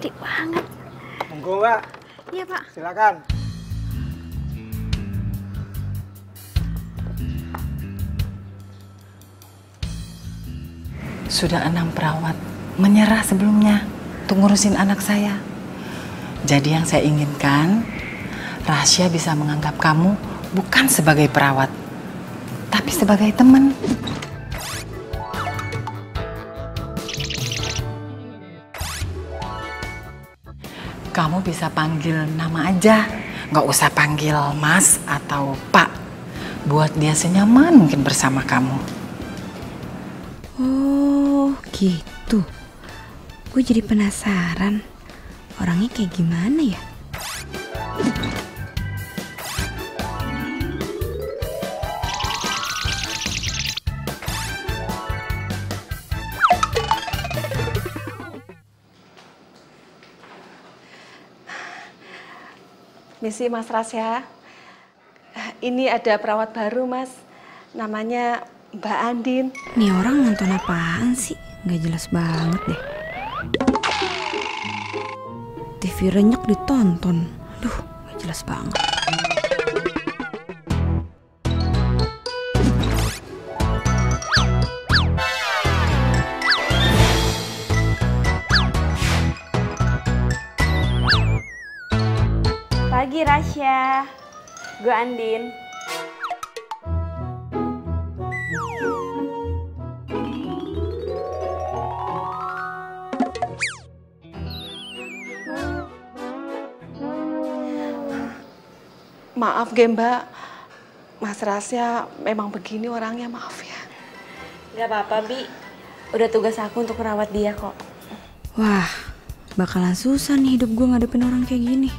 gede banget. Monggo, Mbak. Iya, Pak. Silakan. Sudah 6 perawat menyerah sebelumnya untuk ngurusin anak saya. Jadi yang saya inginkan, Rasya bisa menganggap kamu bukan sebagai perawat, tapi sebagai teman. Kamu bisa panggil nama aja, nggak usah panggil Mas atau Pak. Buat dia senyaman mungkin bersama kamu. Oh, gitu. Gue jadi penasaran. Orangnya kayak gimana ya? Misi Mas Rasya. Ini ada perawat baru, Mas. Namanya Mbak Andin. Nih orang nonton apaan sih? Nggak jelas banget deh. TV renyek ditonton. Aduh, nggak jelas banget. Pagi, Rasya. Gue Andin. Maaf, Mbak. Mas Rasya memang begini orangnya, maaf ya. Gak apa-apa, Bi. Udah tugas aku untuk merawat dia kok. Wah, bakalan susah nih hidup gue ngadepin orang kayak gini.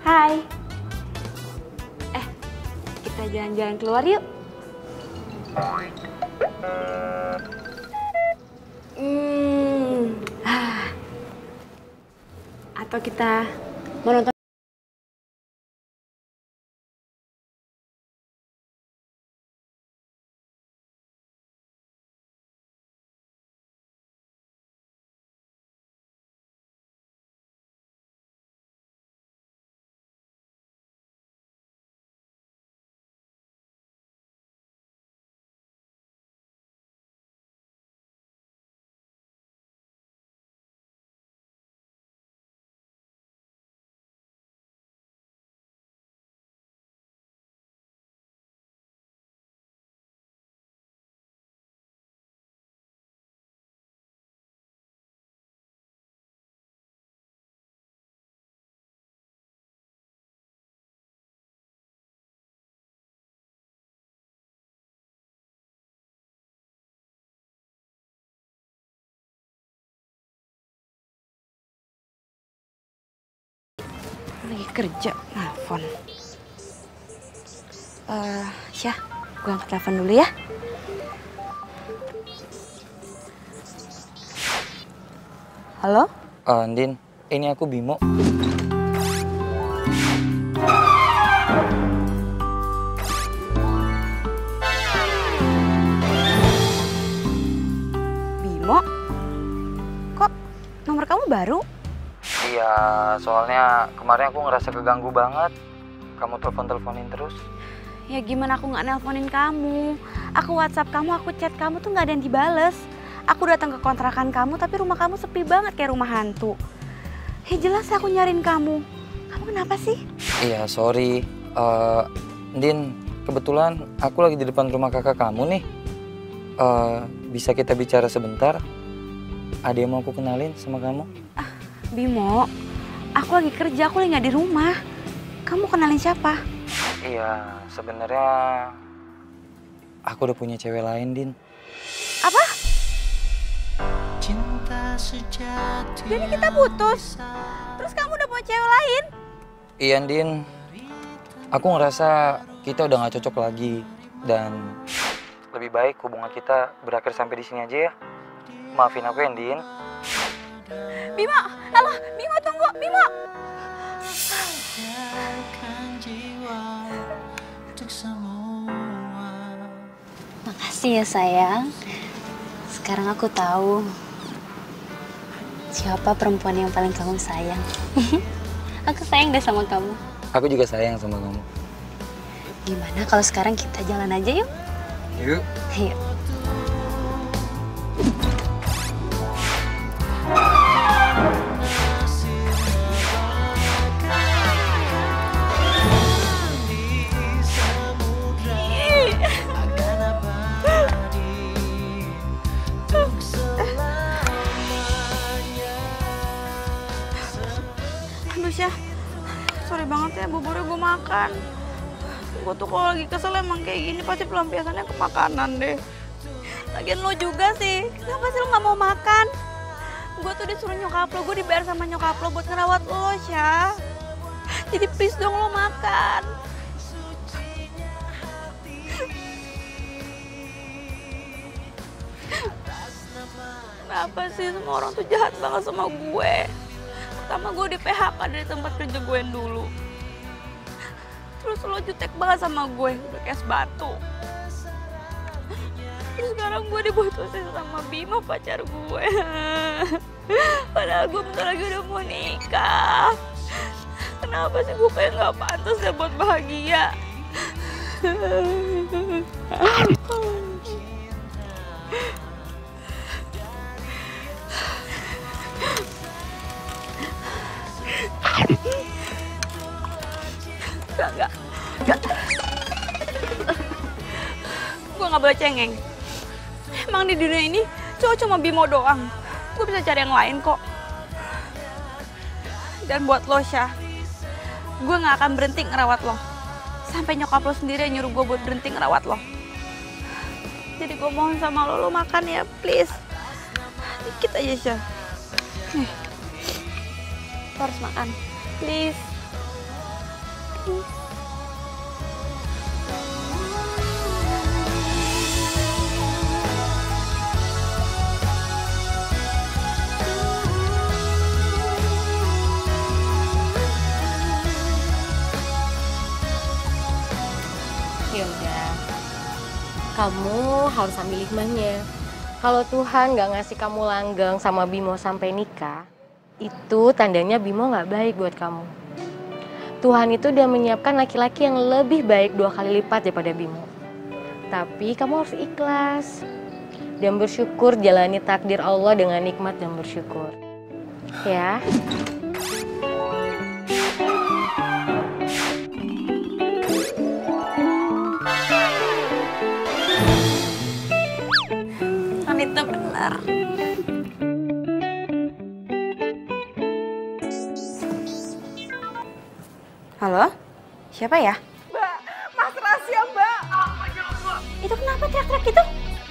Hai. Kita jalan-jalan keluar yuk. Atau kita mau nonton. Lagi kerja, nelfon. Syah, gue angkat telepon dulu ya. Halo? Andin, ini aku Bimo. Bimo? Kok nomor kamu baru? Iya, soalnya kemarin aku ngerasa keganggu banget. Kamu telepon-teleponin terus. Ya gimana aku nggak nelponin kamu? Aku WhatsApp kamu, aku chat kamu tuh nggak ada yang dibales. Aku datang ke kontrakan kamu, tapi rumah kamu sepi banget kayak rumah hantu. Ya jelas aku nyariin kamu. Kamu kenapa sih? Iya, sorry. Din, kebetulan aku lagi di depan rumah kakak kamu nih. Bisa kita bicara sebentar? Ada yang mau aku kenalin sama kamu? Bimo, aku lagi kerja, aku lagi nggak di rumah. Kamu kenalin siapa? Iya, sebenarnya aku udah punya cewek lain, Din. Apa? Jadi kita putus? Terus kamu udah punya cewek lain? Iya, Din. Aku ngerasa kita udah gak cocok lagi. Dan lebih baik hubungan kita berakhir sampai di sini aja ya. Maafin aku ya, Din. Bimo, halo, Bimo tunggu, Bimo. Makasih ya sayang. Sekarang aku tahu siapa perempuan yang paling kamu sayang. Aku sayang deh sama kamu. Aku juga sayang sama kamu. Gimana kalau sekarang kita jalan aja yuk? Yuk. Ayo. Syah, sorry banget ya buburnya gue makan. Gue tuh kalau lagi kesel emang kayak gini pasti pelampiasannya ke makanan deh. Lagian lo juga sih, kenapa sih lo gak mau makan? Gue tuh disuruh nyokap lo, gue dibayar sama nyokap lo buat ngerawat lo, Syah. Jadi please dong lo makan. Kenapa sih semua orang tuh jahat banget sama gue? Pertama gue di PHK dari tempat kerja gue yang dulu. Terus lo jutek banget sama gue, udah kayak es batu. Terus sekarang gue diputusin sama Bima, pacar gue. Padahal gue bentar lagi udah mau nikah. Kenapa sih gue kayak gak pantas ya buat bahagia? Enggak. Gue gak boleh cengeng. Emang di dunia ini cowok cuma Bimo doang. Gue bisa cari yang lain kok. Dan buat lo, Syah, gue gak akan berhenti ngerawat lo. Sampai nyokap lo sendiri yang nyuruh gue buat berhenti ngerawat lo. Jadi gue mohon sama lo makan ya, please. Dikit aja, Syah. Nih. Lo harus makan, please. Yaudah, kamu harus ambil hikmahnya. Kalau Tuhan nggak ngasih kamu langgeng sama Bimo sampai nikah, itu tandanya Bimo nggak baik buat kamu. Tuhan itu udah menyiapkan laki-laki yang lebih baik 2 kali lipat daripada Bimo. Tapi kamu harus ikhlas dan bersyukur, jalani takdir Allah dengan nikmat dan bersyukur. Ya. Itu benar. Halo? Siapa ya? Mbak, Mas Rasya, Mbak. Itu kenapa teriak-teriak gitu?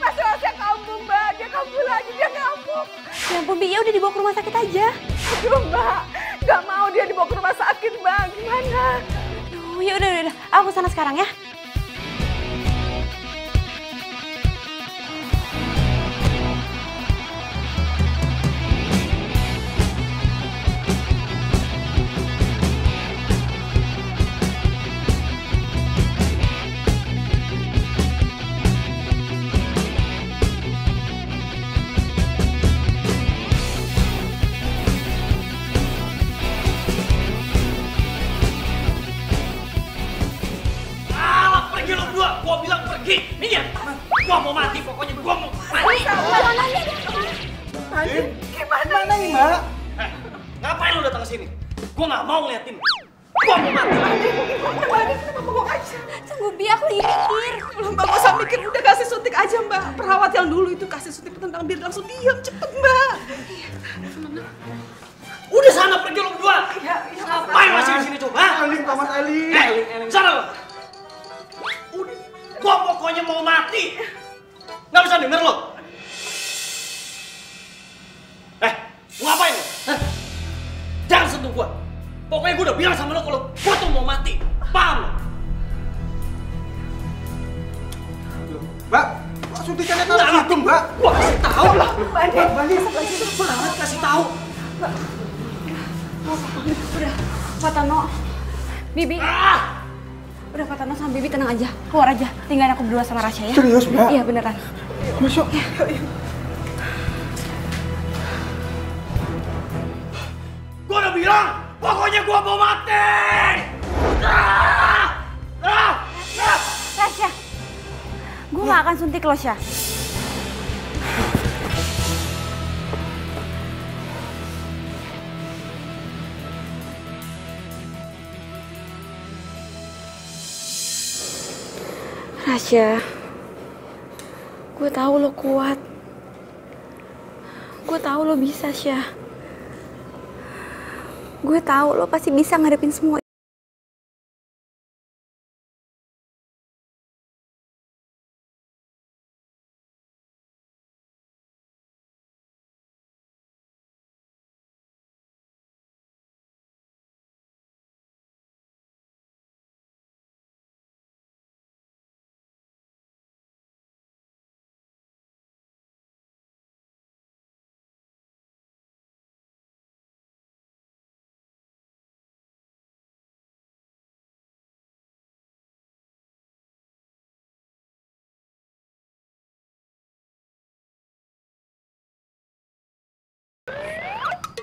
Mas Rasya kambuh, Mbak. Dia kambuh lagi, dia kambuh. Ya ampun, Bi, ya udah dibawa ke rumah sakit aja. Aduh, Mbak. Gak mau dia dibawa ke rumah sakit, Mbak. Gimana? Aduh, ya udah. Aku sana sekarang ya. Gua bilang pergi, minggir. Gua mau mati pokoknya, gua mau mati. Gimana nih, Mbak? Ngapain lu datang ke sini? Gua nggak mau ngeliatin. Gua mau mati. Kenapa bohong aja? Tunggu, Bi, aku lagi mikir. Mbak, gak usah mikir, udah kasih suntik aja, Mbak. Perawat yang dulu itu kasih suntik penentang biar langsung diam, cepet, Mbak. Udah sana pergi lu berdua. Ya, Ngapain masih di sini coba? Eling, Paman Eling. Eling, sana lu. Udah, gua pokoknya mau mati. Nggak bisa denger lo. Mau ngapain lo? Jangan sentuh gua. Pokoknya gua udah bilang sama lo kalau gua tuh mau mati. Paham lo? Mbak, kok suntikannya taruh situ, Mbak? Gua kasih tahu. Mbak, balik. Banget kasih tahu. Udah, Pak Tano. Bibi. Udah, Pak Tano sama Bibi tenang aja. Keluar aja. Tinggalin aku berdua sama Rasya ya. Serius, Mbak? Iya, beneran. Masuk. gua mau mati! Rasya, gue gak akan suntik lo, Syah. Rasya, gue tahu lo kuat. Gue tahu lo bisa, Syah. Gue tahu lo pasti bisa ngadepin semua.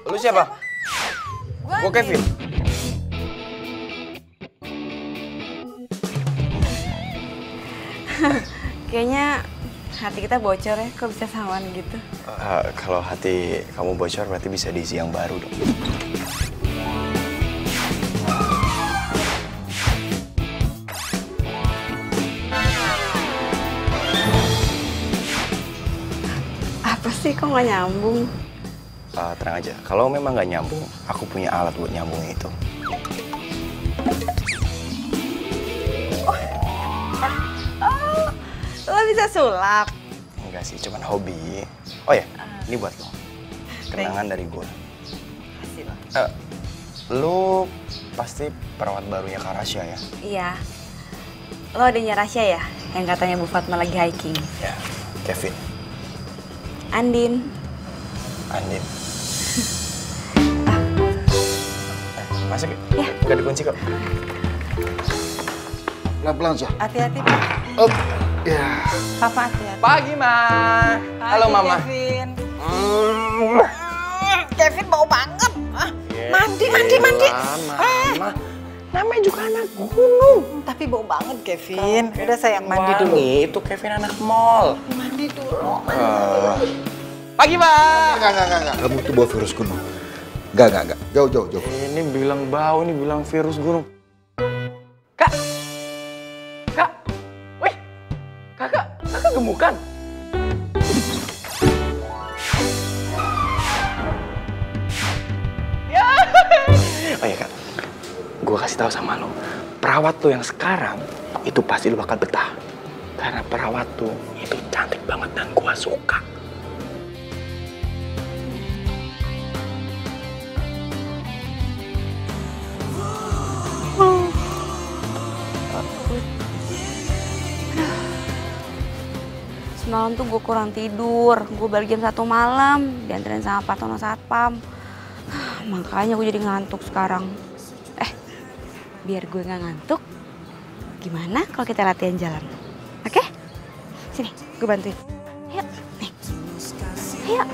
Lu siapa? Gua Kevin. Kayaknya hati kita bocor ya, kok bisa samaan gitu? Kalau hati kamu bocor berarti bisa diisi yang baru dong. Apa sih, kok nggak nyambung? Tenang aja, kalau memang nggak nyambung, aku punya alat buat nyambungnya itu. Lo bisa sulap? Enggak sih, cuman hobi. Oh ya, ini buat lo. Kenangan dari gue. Kasih lo. Lo pasti perawat barunya Kak Rasya ya? Iya. Lo adanya Rasya ya? Yang katanya Bu Fatma lagi hiking. Ya, Kevin. Andin. Andin. Masuk ya? Ya. Gak dikunci kok. Pelan-pelan, Syah. Hati-hati, Pak. Oh, ya. Papa hati-hati. Pagi, Ma. Halo, Mama. Kevin. Kevin bau banget. Mandi. Mama. Namanya juga anak gunung. Tapi bau banget, Kevin. Udah sayang, mandi dulu. Itu Kevin anak mall. Mandi dulu. Pagi, Pak. Enggak. Kamu tuh bawa virus gunung. Enggak. Jauh. Ini bilang bau, ini bilang virus gunung. Kak. Wih. Kakak gemukan. Ya. Oh ya, Kak. Gua kasih tahu sama lo. Perawat tuh yang sekarang itu pasti lo bakal betah. Karena perawat tuh itu cantik banget dan gua suka. Semalam tuh gue kurang tidur, gue balik jam 1 malam, dianterin sama Pak Tono Satpam. Makanya gue jadi ngantuk sekarang. Biar gue gak ngantuk, gimana kalau kita latihan jalan? Oke? Sini, gue bantuin. Ayo, nih. Ayo.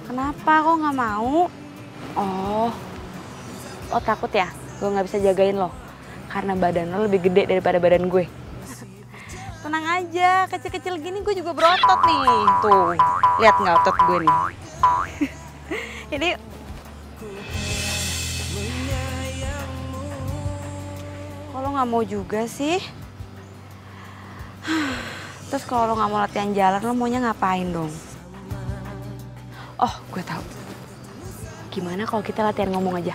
Kenapa kok gak mau? Oh, lo takut ya? Gue gak bisa jagain lo karena badan lo lebih gede daripada badan gue. Tenang aja, kecil-kecil gini gue juga berotot nih. Tuh, lihat nggak otot gue nih. Ini kalau nggak mau juga sih. Terus kalau lo nggak mau latihan jalan, lo maunya ngapain dong? Oh, gue tahu. Gimana kalau kita latihan ngomong aja?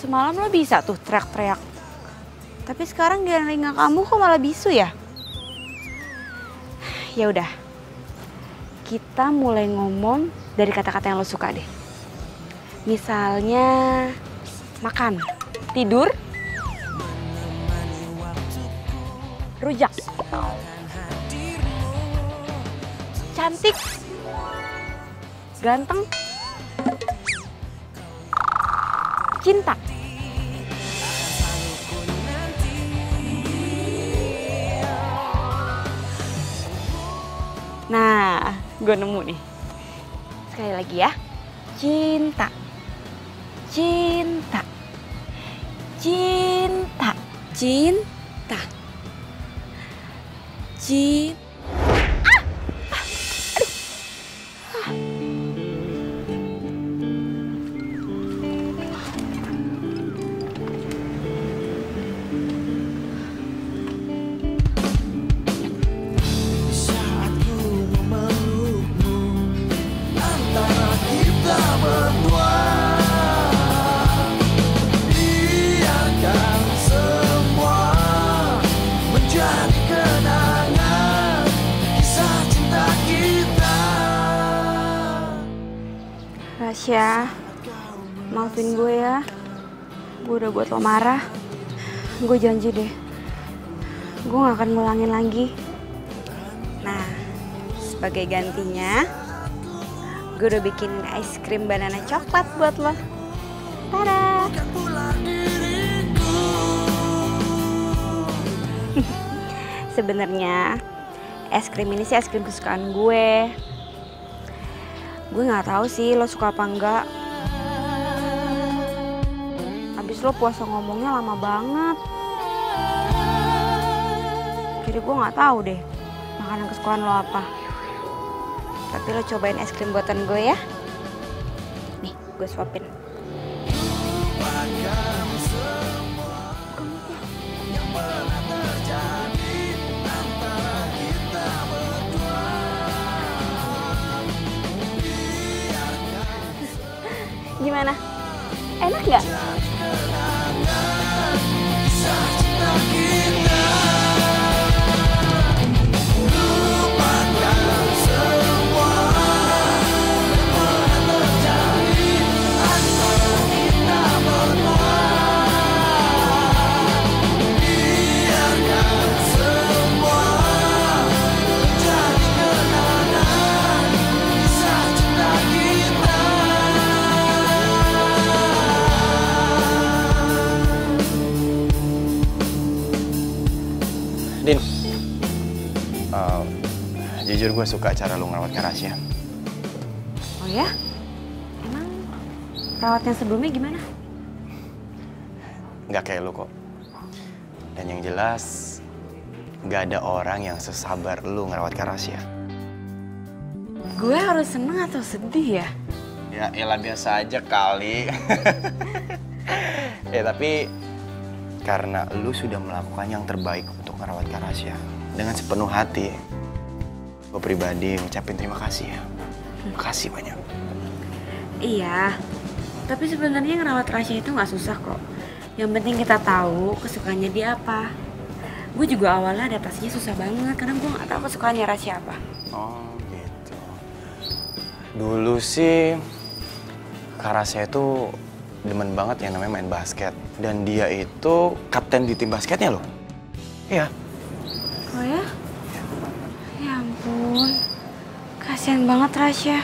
Semalam lo bisa tuh teriak-teriak. Tapi sekarang di telinga kamu kok malah bisu ya? Ya udah. Kita mulai ngomong dari kata-kata yang lo suka deh. Misalnya makan, tidur, rujak, cantik, ganteng, cinta. Nah, gue nemu nih. Sekali lagi ya. Cinta. Cinta. Cinta. Cinta. Cinta. Rasya, maafin gue ya. Gue udah buat lo marah. Gue janji deh, gue gak akan ngulangin lagi. Nah, sebagai gantinya, gue udah bikin es krim banana coklat buat lo. Tada! Sebenarnya es krim ini sih es krim kesukaan gue. Gue nggak tahu sih lo suka apa enggak. Habis lo puasa ngomongnya lama banget. Jadi gue nggak tahu deh makanan kesukaan lo apa. Tapi lo cobain es krim buatan gue ya. Nih, gue suapin. Gimana? Enak nggak? Din, jujur gue suka cara lu ngerawat Rasya. Oh ya? Emang perawat yang sebelumnya gimana? Nggak kayak lu kok. Dan yang jelas, nggak ada orang yang sesabar lu ngerawat Rasya. Gue harus seneng atau sedih ya? Ya elah biasa aja kali. Ya tapi karena lu sudah melakukan yang terbaik untuk merawat Rasya dengan sepenuh hati, gue pribadi ngucapin terima kasih ya. Makasih banyak. Iya, tapi sebenarnya ngerawat Rasya itu nggak susah kok. Yang penting kita tahu kesukaannya dia apa. Gue juga awalnya adaptasinya susah banget karena gue nggak tahu kesukaannya Rasya apa. Oh gitu. Dulu sih Rasya itu demen banget yang namanya main basket. Dan dia itu kapten di tim basketnya loh. Iya. Oh ya? Ya ampun, kasihan banget Rasya.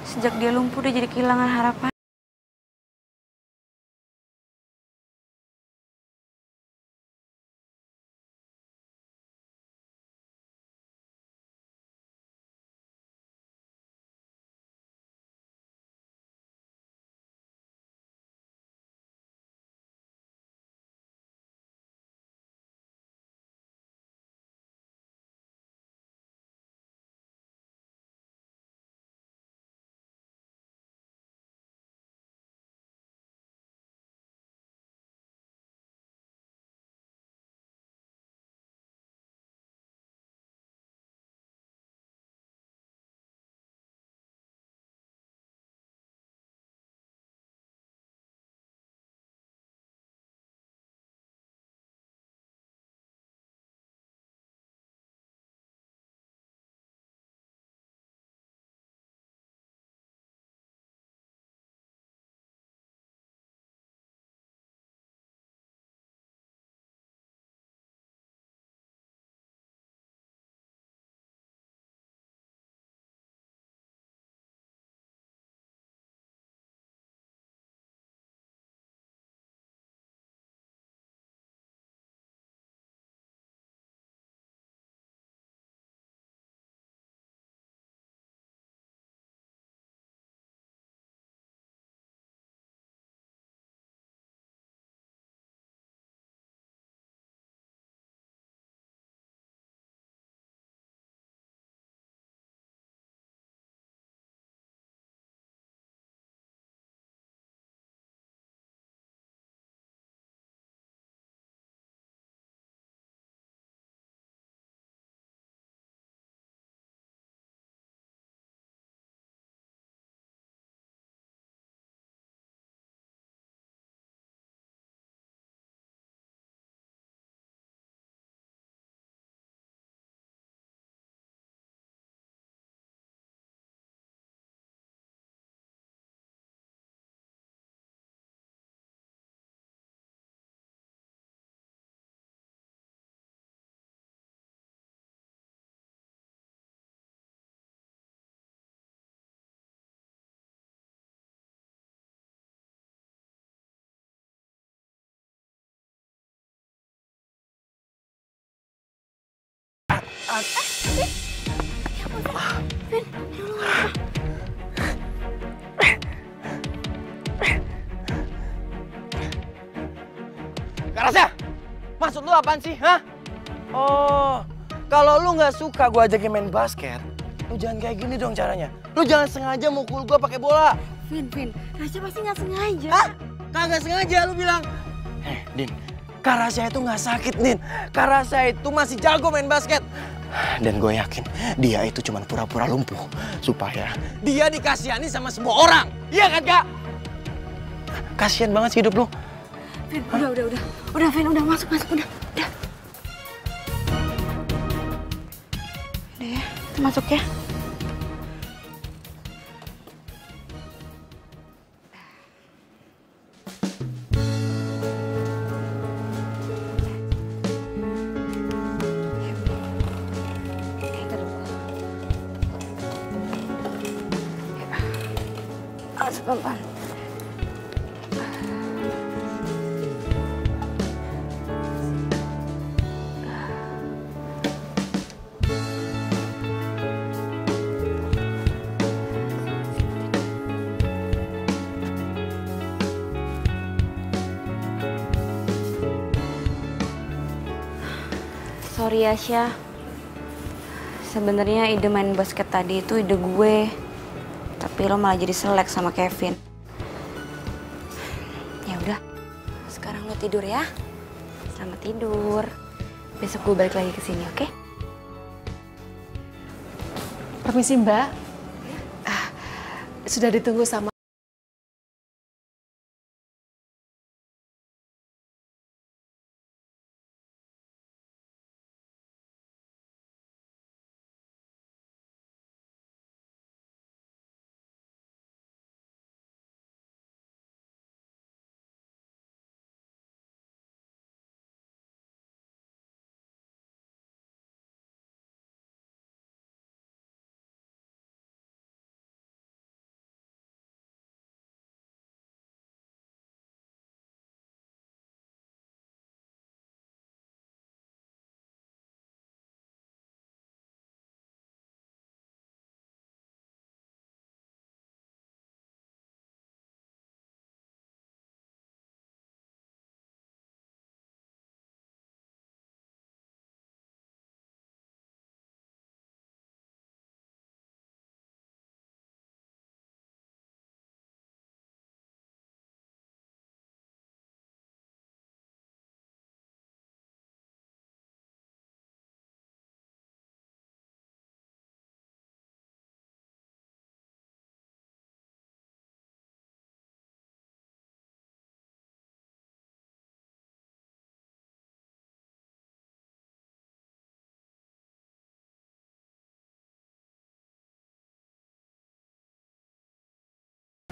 Sejak dia lumpuh dia jadi kehilangan harapan. Karasya, maksud lu apaan sih, hah? Oh, kalau lu nggak suka gue ajakin main basket, lu jangan kayak gini dong caranya. Lu jangan sengaja mukul gue pakai bola. Vin, Rasya pasti nggak sengaja. Hah? Kagak sengaja lu bilang. Din, Karasya itu nggak sakit, Din. Karasya itu masih jago main basket. Dan gue yakin dia itu cuma pura-pura lumpuh supaya dia dikasihani sama semua orang. Iya kan, Kak? Kasian banget sih hidup lu. Vin, udah Vin, udah masuk, udah. Udah ya, kita masuk ya. Pelan-pelan. Sorry ya, Syah. Sebenarnya ide main basket tadi itu ide gue. Tapi lo malah jadi selek sama Kevin. Ya udah, sekarang lo tidur ya. Selamat tidur. Besok gue balik lagi ke sini, oke? Permisi, Mbak. Sudah ditunggu sama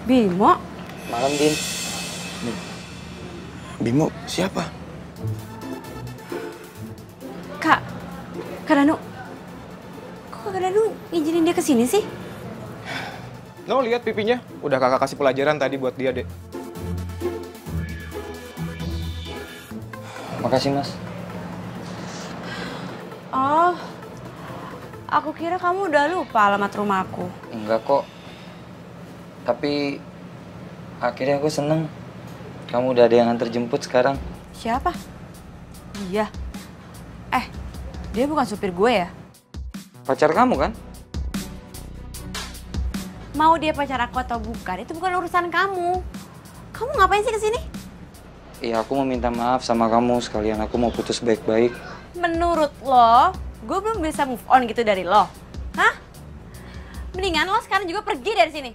Bimo. Malam, Din. Bimo siapa? Kak Danu. Kok Kak Danu ngizinin dia ke sini sih? No, lihat pipinya. Udah kakak kasih pelajaran tadi buat dia, Dek. Makasih, Mas. Oh, aku kira kamu udah lupa alamat rumahku. Enggak kok. Tapi akhirnya aku seneng. Kamu udah ada yang antar jemput sekarang. Siapa? Iya. Dia bukan supir gue ya? Pacar kamu kan? Mau dia pacar aku atau bukan, itu bukan urusan kamu. Kamu ngapain sih kesini? Iya, aku mau minta maaf sama kamu sekalian. Aku mau putus baik-baik. Menurut lo, gue belum bisa move on gitu dari lo? Hah? Mendingan lo sekarang juga pergi dari sini.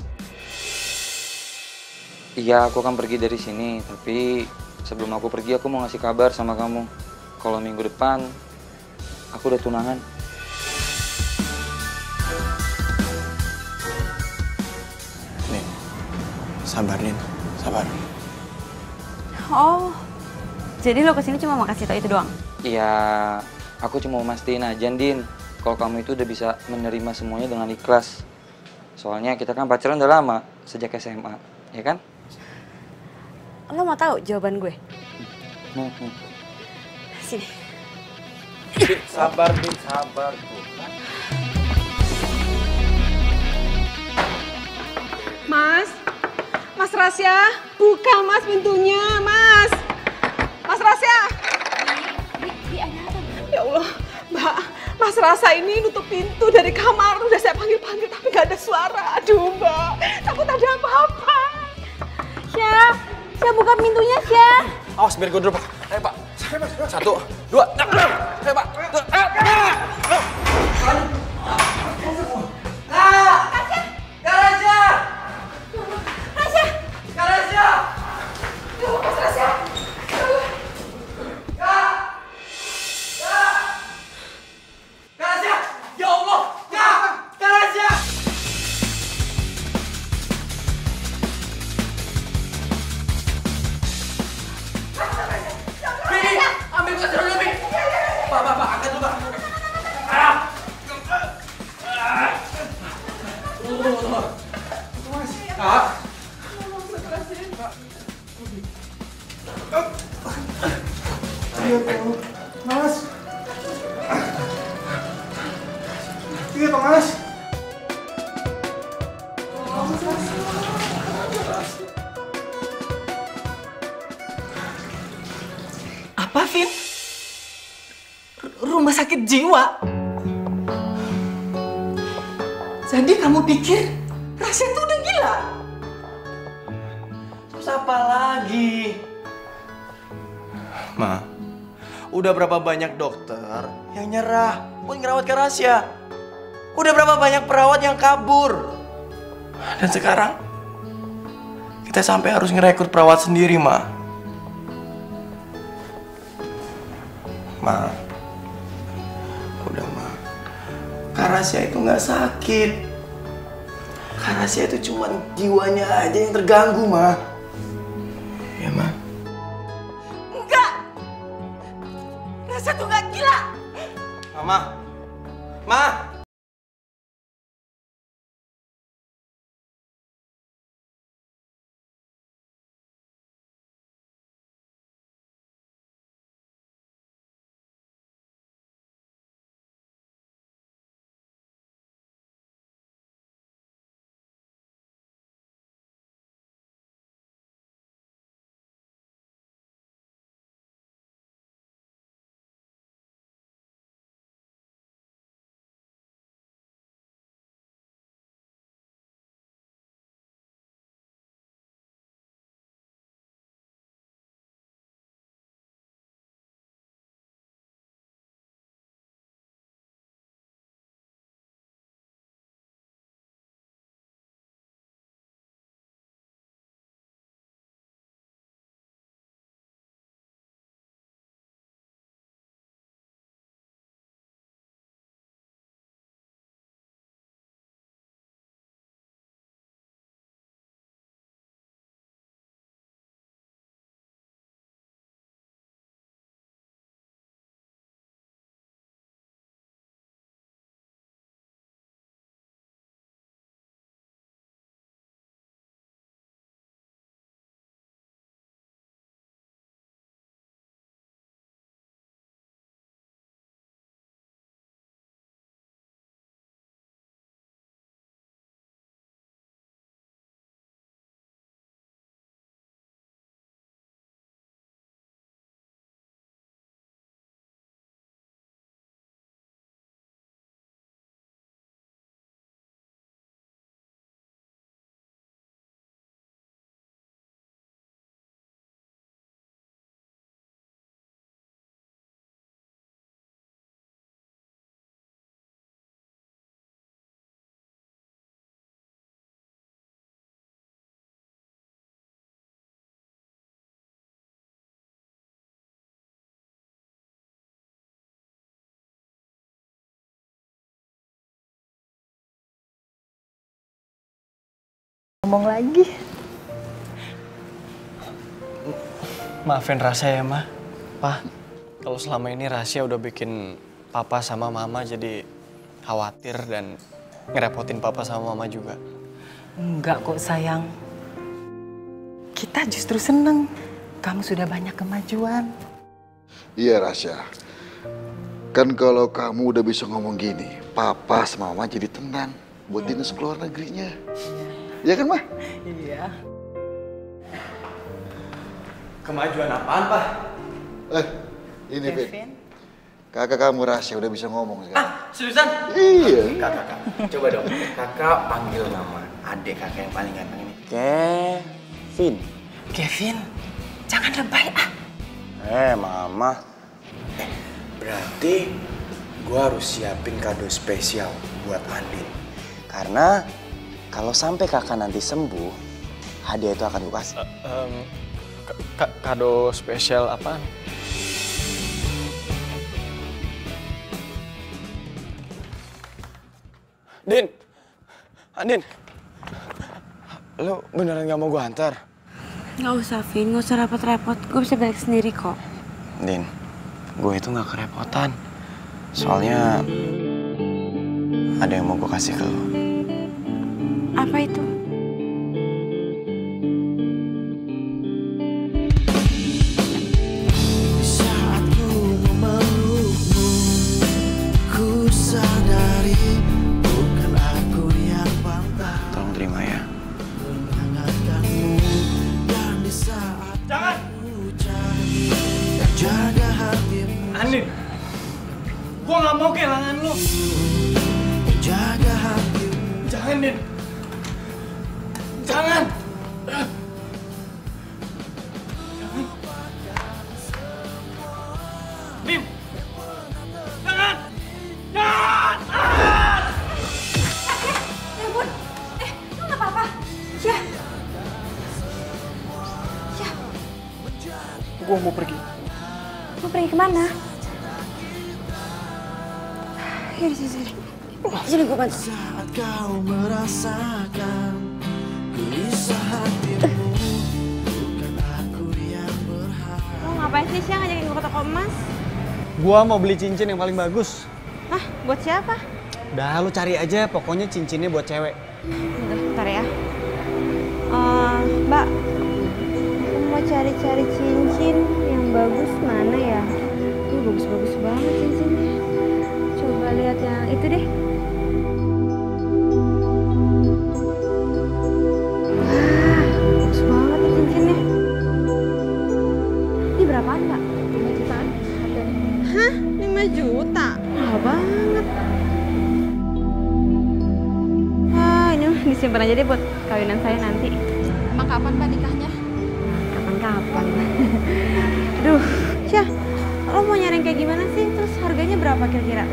Iya, aku akan pergi dari sini. Tapi sebelum aku pergi, aku mau ngasih kabar sama kamu. Kalau minggu depan, aku udah tunangan. Nin, sabar Nin, sabar. Oh, jadi lo kesini cuma mau kasih tau itu doang? Iya, aku cuma mau mastiin aja, Din. Kalau kamu itu udah bisa menerima semuanya dengan ikhlas. Soalnya kita kan pacaran udah lama, sejak SMA, ya kan? Lo mau tahu jawaban gue? Nih. Sini. Sabar, Dit, sabar. Mas Rasya, buka Mas pintunya, Mas. Mas Rasya. Ya Allah, Mbak, Mas Rasa ini nutup pintu dari kamar. Udah saya panggil-panggil tapi gak ada suara. Aduh, Mbak, takut ada apa-apa. Syah, buka pintunya, Syah. Awas, biar gue dulu, Pak. Ayo, Pak. 1, 2, ayo, Pak. Apa, Vin? Rumah sakit jiwa? Jadi kamu pikir Rasya itu udah gila? Terus apa lagi? Ma, udah berapa banyak dokter yang nyerah buat ngerawat Kak Rasya? Udah berapa banyak perawat yang kabur? Dan sekarang kita sampai harus ngerekrut perawat sendiri, Ma. Ma, udah, Ma. Kak Rasya itu nggak sakit. Kak Rasya itu cuma jiwanya aja yang terganggu, Ma. Ya, Ma. Enggak! Rasya tuh gak gila! Mama. Ma. Ngomong lagi. Maafin Rasya ya, Ma. Pa, kalau selama ini Rasya udah bikin Papa sama Mama jadi khawatir dan ngerepotin Papa sama Mama juga. Enggak kok, sayang. Kita justru seneng. Kamu sudah banyak kemajuan. Iya, Rasya. Kan kalau kamu udah bisa ngomong gini, papa sama mama jadi tenang buat dinas keluar negerinya. Iya kan, Mah? Iya. Kemajuan apaan, Pak? Ini Vin. Kakak kamu Rasya udah bisa ngomong sekarang. Seriusan? Iya. Kakak, coba dong. Kakak panggil nama adik kakak yang paling ganteng ini. Kevin. Kevin, jangan lebay ah. Mama. Berarti gua harus siapin kado spesial buat Andin. Karena kalau sampai kakak nanti sembuh, hadiah itu akan gua kasih. Kado spesial apaan? Andin, lo beneran gak mau gue antar? Nggak usah, Vin. Nggak usah repot-repot. Gue bisa balik sendiri kok. Din, gue itu gak kerepotan. Soalnya ada yang mau gue kasih ke lo. Apa itu? Tolong terima ya. Andin, gua nggak mau kehilangan lu. Jangan, Din. Jangan. Bim. Jangan. Jangan. Ya ampun. Lu nggak apa-apa? Ya. Ya. Gue mau pergi. Mau pergi kemana? Yaudah, sini. Sini gue bantu. Saat kau merasakan gelisah hatimu, bukan aku yang berhak. Lo ngapain sih siang ngajakin gue ke toko emas? Gua mau beli cincin yang paling bagus. Hah? Buat siapa? Udah, lu cari aja. Pokoknya cincinnya buat cewek. Udah, bentar ya. Mbak, aku mau cari-cari cincin yang bagus mana ya? Ini bagus-bagus banget cincinnya. Coba lihat yang itu deh. Wah, bagus banget nih cincinnya. Ini berapaan, Mbak? 5 jutaan. Hah? 5 juta? Mahal banget. Wah, ini disimpan aja deh buat kawinan saya nanti. Emang kapan Mbak nikahnya? Kapan-kapan. Aduh, Syah, lo mau nyari yang kayak gimana sih? Terus harganya berapa kira-kira?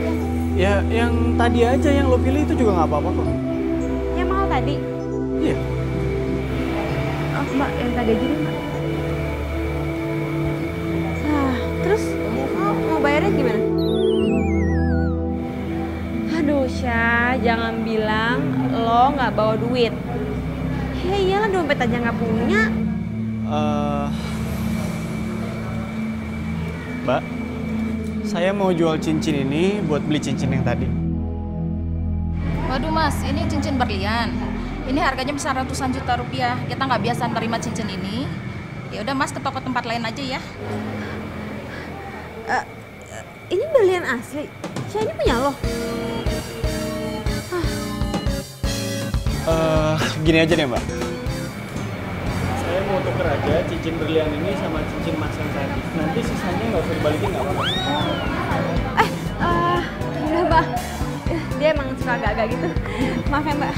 Ya, yang tadi aja yang lo pilih itu juga nggak apa-apa kok. Yang mahal tadi? Iya. Oh, Mbak, yang tadi aja deh, Mbak. Nah, terus lo mau bayarnya gimana? Aduh, Syah, jangan bilang lo nggak bawa duit. Ya iyalah, dompet aja nggak punya. Mbak, saya mau jual cincin ini buat beli cincin yang tadi. Waduh Mas, ini cincin berlian. Ini harganya bisa ratusan juta rupiah. Kita nggak biasa nerima cincin ini. Ya udah Mas, ke toko tempat lain aja ya. Ini berlian asli. Syah, ini punya lo? Gini aja deh Mbak. Saya mau tuker aja cincin berlian ini sama cincin mas yang tadi. Nanti sisanya nggak usah dibalikin nggak apa-apa. Enggak, Mbak. Dia emang suka agak-agak gitu. Maaf ya, Mbak.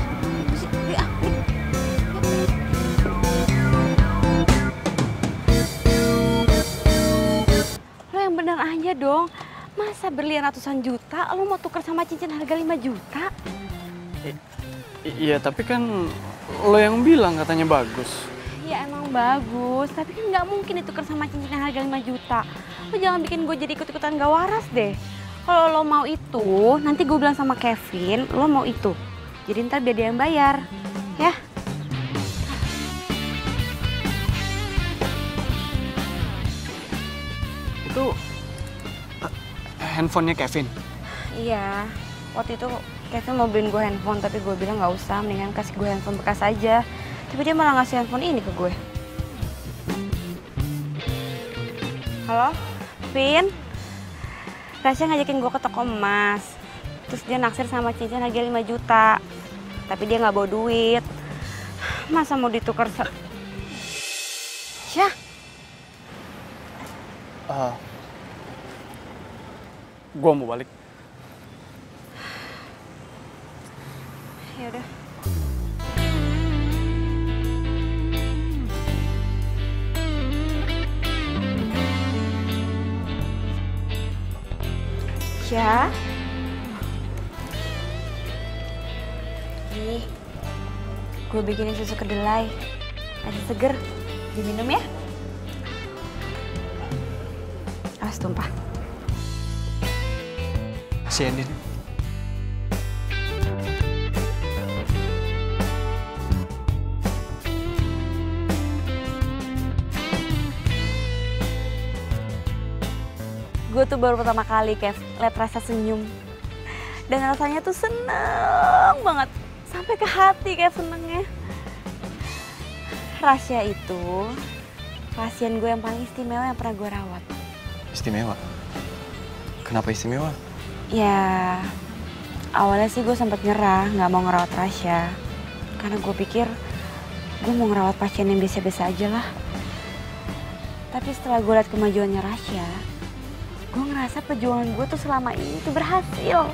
Lo yang bener aja dong. Masa berlian ratusan juta, lo mau tuker sama cincin harga 5 juta? Iya, tapi kan lo yang bilang katanya bagus. Ya emang bagus, tapi kan nggak mungkin ditukar sama cincin yang harga 5 juta. Lo jangan bikin gue jadi ikut-ikutan gak waras deh. Kalau lo mau itu, nanti gue bilang sama Kevin, lo mau itu. Jadi ntar biar dia yang bayar, ya. Itu handphonenya Kevin? Iya, waktu itu Kevin mau beliin gue handphone, tapi gue bilang nggak usah, mendingan kasih gue handphone bekas aja. Tapi dia malah ngasih handphone ini ke gue. Halo, Vin? Rasya ngajakin gue ke toko emas. Terus dia naksir sama cincin harga 5 juta. Tapi dia nggak bawa duit. Masa mau ditukar Syah? Gue mau balik. Ya udah. Syah? Nih, gue bikinin susu kedelai. Masih seger, diminum ya. Awas tumpah. Makasih ya, Din. Gue tuh baru pertama kali, Kev, liat Rasya senyum. Dan rasanya tuh seneng banget. Sampai ke hati kayak senengnya. Rasya itu pasien gue yang paling istimewa yang pernah gue rawat. Istimewa? Kenapa istimewa? Ya, awalnya sih gue sempat nyerah, nggak mau ngerawat Rasya. Karena gue pikir gue mau ngerawat pasien yang biasa-biasa aja lah. Tapi setelah gue liat kemajuannya Rasya, gue ngerasa perjuangan gue tuh selama ini tuh berhasil.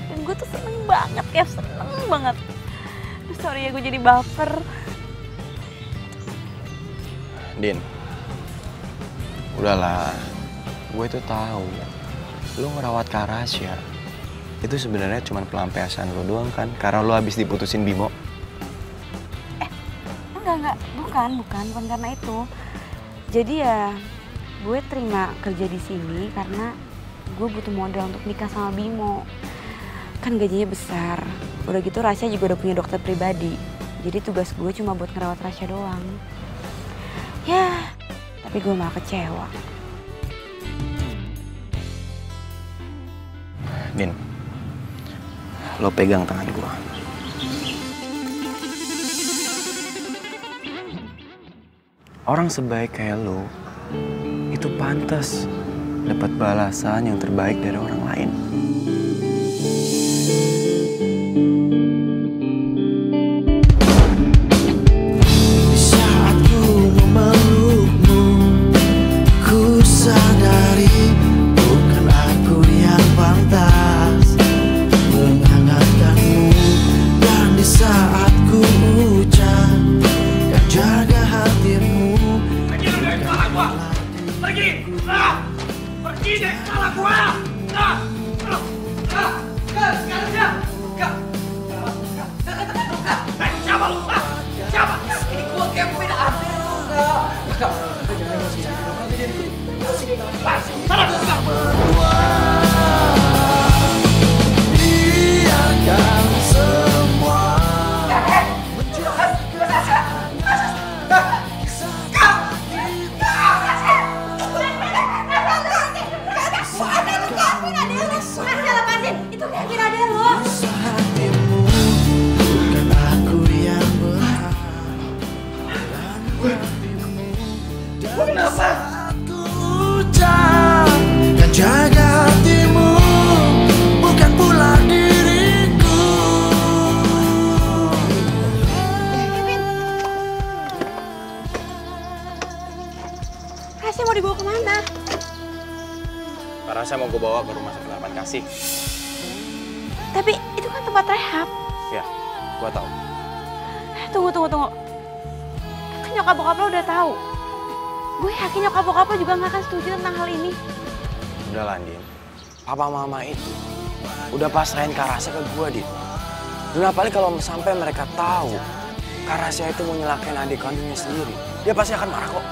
Dan gue tuh seneng banget, Kev, seneng banget. Sorry ya gue jadi baper. Din, udahlah. Gue tuh tahu lu ngerawat Kak Rasya itu sebenarnya cuma pelampiasan lu doang kan? Karena lu habis diputusin Bimo. Enggak, bukan karena itu. Jadi ya gue terima kerja di sini karena gue butuh modal untuk nikah sama Bimo. Kan gajinya besar. Udah gitu Rasya juga udah punya dokter pribadi. Jadi tugas gue cuma buat ngerawat Rasya doang. Ya, tapi gue malah kecewa. Din, lo pegang tangan gue. Orang sebaik kayak lo itu pantas dapat balasan yang terbaik dari orang lain. Di saat ku memelukmu, ku sadari bukan aku yang pantas menghangatkanmu. Dan di saat ku ucap dan jaga hatimu, pergi dari kepala gua, pergi, pergi dari kepala gua, siapa lu? Siapa? Ini gua Kevin, ambil lu enggak? biarkan semua Itu Kevin ada lo. hatimu, bukan aku yang berhak. Kenapa? Aku ucap dan jaga hatimu, bukan pula diriku. Kevin. Rasya mau dibawa kemana? Kak Rasya mau gue bawa ke rumah sakit harapan kasih. Tapi itu kan tempat rehab. Ya, gue tahu. Tunggu. Kan nyokap bokap lo udah tahu. Gue yakin nyokap bokap lo juga gak akan setuju tentang hal ini. Udah Landin, papa mama itu udah pasrahin Kak Rasya ke gue, Din. Dan apalagi kalau sampai mereka tahu Kak Rasya itu mau nyelakain adik kandungnya sendiri, dia pasti akan marah kok.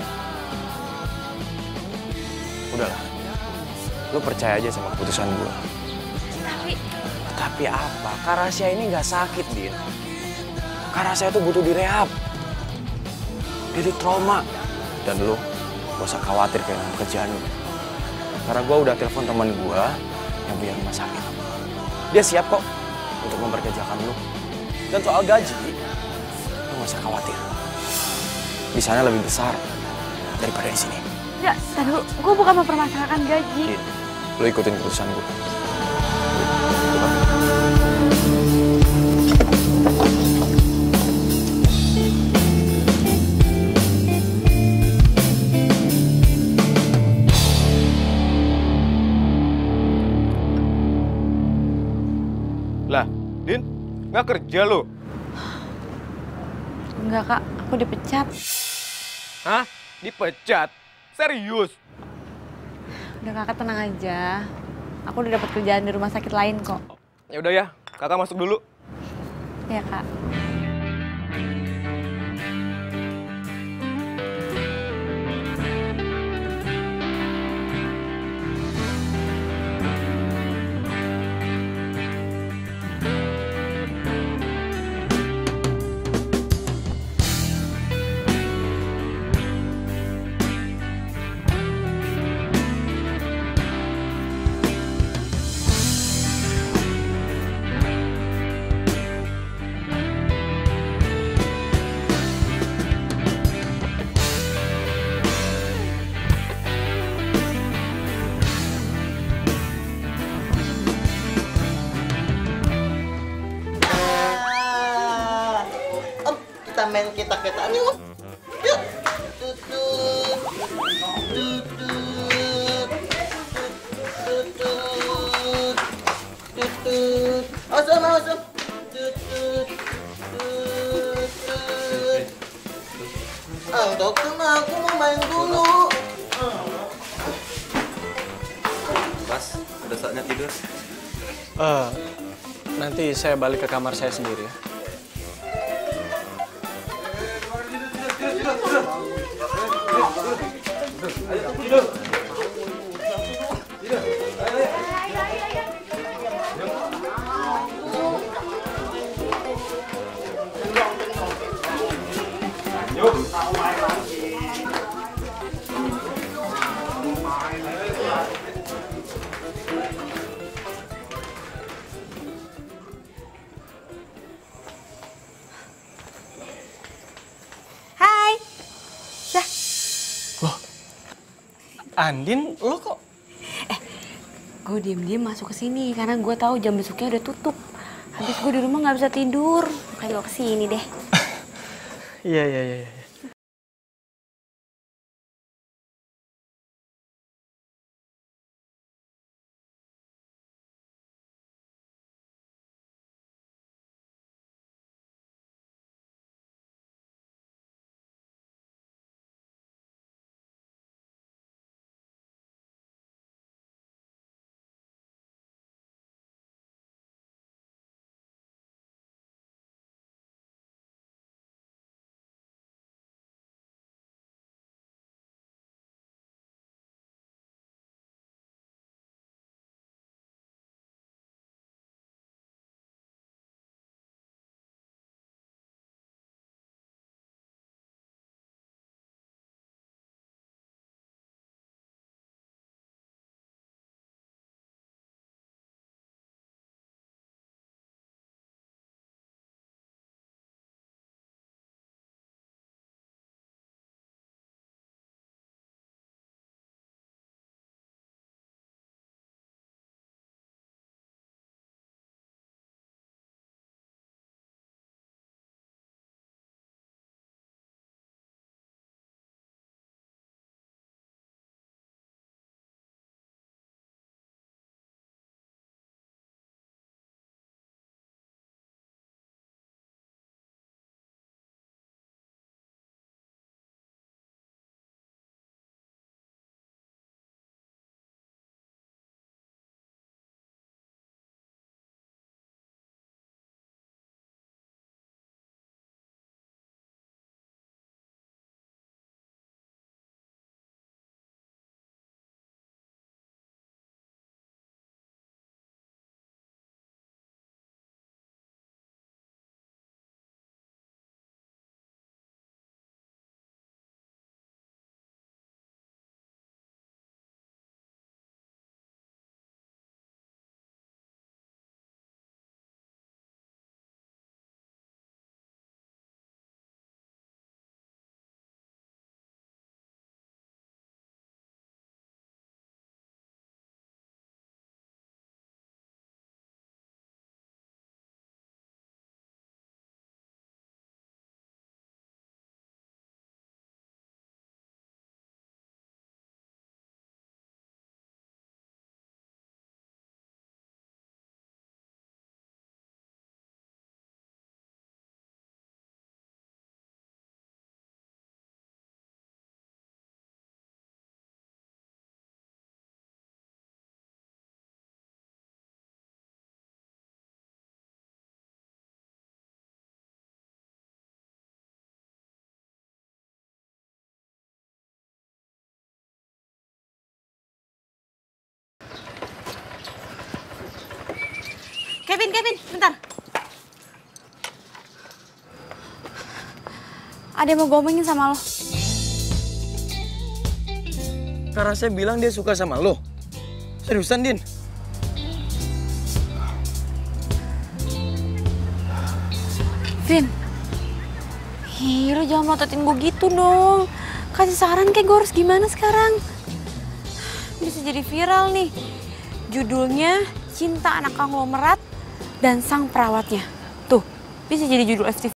Udahlah, lu percaya aja sama keputusan gue. Tapi apa? Kak Rasya ini gak sakit, Din. Kak Rasya itu butuh direhab. Dia di trauma. Dan lu gak usah khawatir kehilangan kerjaan lu. Karena gue udah telepon teman gue yang punya rumah sakit. Dia siap kok untuk memperkerjakan lu. Dan soal gaji, lu gak usah khawatir. Di sana lebih besar daripada di sini. Enggak, tadi dulu. Gue bukan mempermasalahkan gaji. Din, lo ikutin keputusan gue. Lah, Din, nggak kerja lo? Enggak kak, aku dipecat. Hah? Dipecat? Serius? Udah kakak tenang aja. Aku udah dapat kerjaan di rumah sakit lain kok. Ya udah ya, kakak masuk dulu. Ya kak. Kita main kita-kitaan yuk. Yuk. Tutut. Tutut. Tutut. Tutut. Awesome, awesome. Tutut. Tutut. Dokter, aku mau main dulu. Mas, udah saatnya tidur. Nanti saya balik ke kamar saya sendiri ya. Hai. Dah. Andin, lo kok? Gue diem-diem masuk ke sini karena gue tahu jam besoknya udah tutup. Habis gue di rumah nggak bisa tidur, makanya gue kesini deh. Iya. Kevin, bentar. Ada yang mau ngomongin sama lo. Karena saya bilang dia suka sama lo. Seriusan, Din? Vin, lo jangan melototin gue gitu dong. Kasih saran kayak gue harus gimana sekarang. Bisa jadi viral nih. Judulnya Cinta Anak Konglomerat dan Sang Perawatnya. Tuh, bisa jadi judul FTV.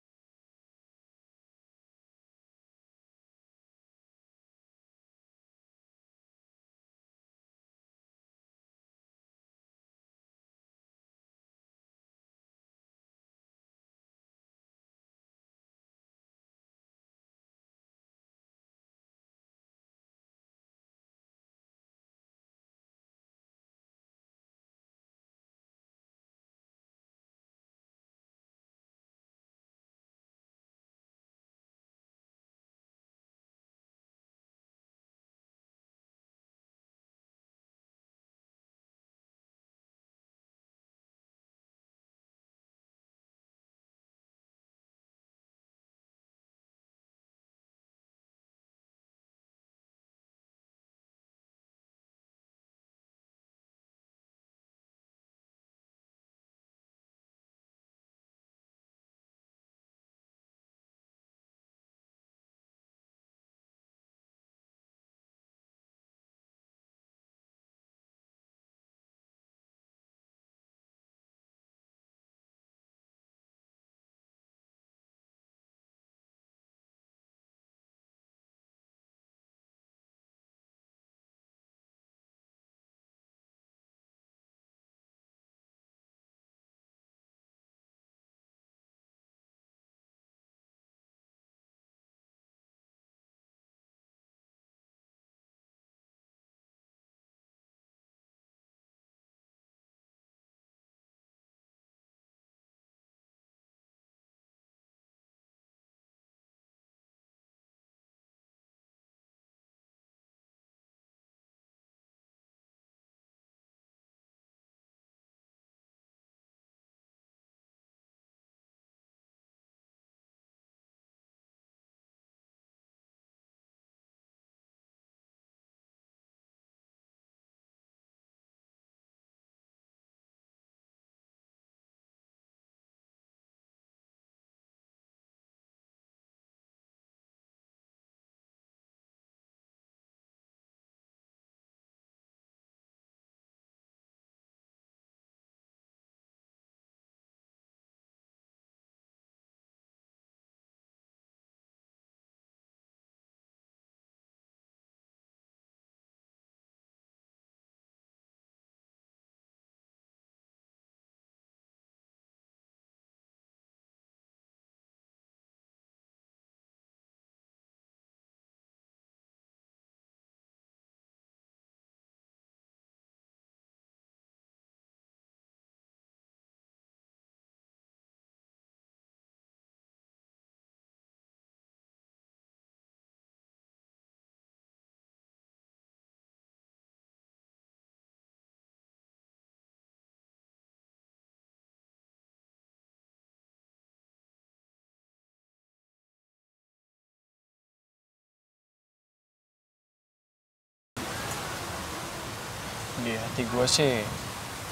Di hati gue sih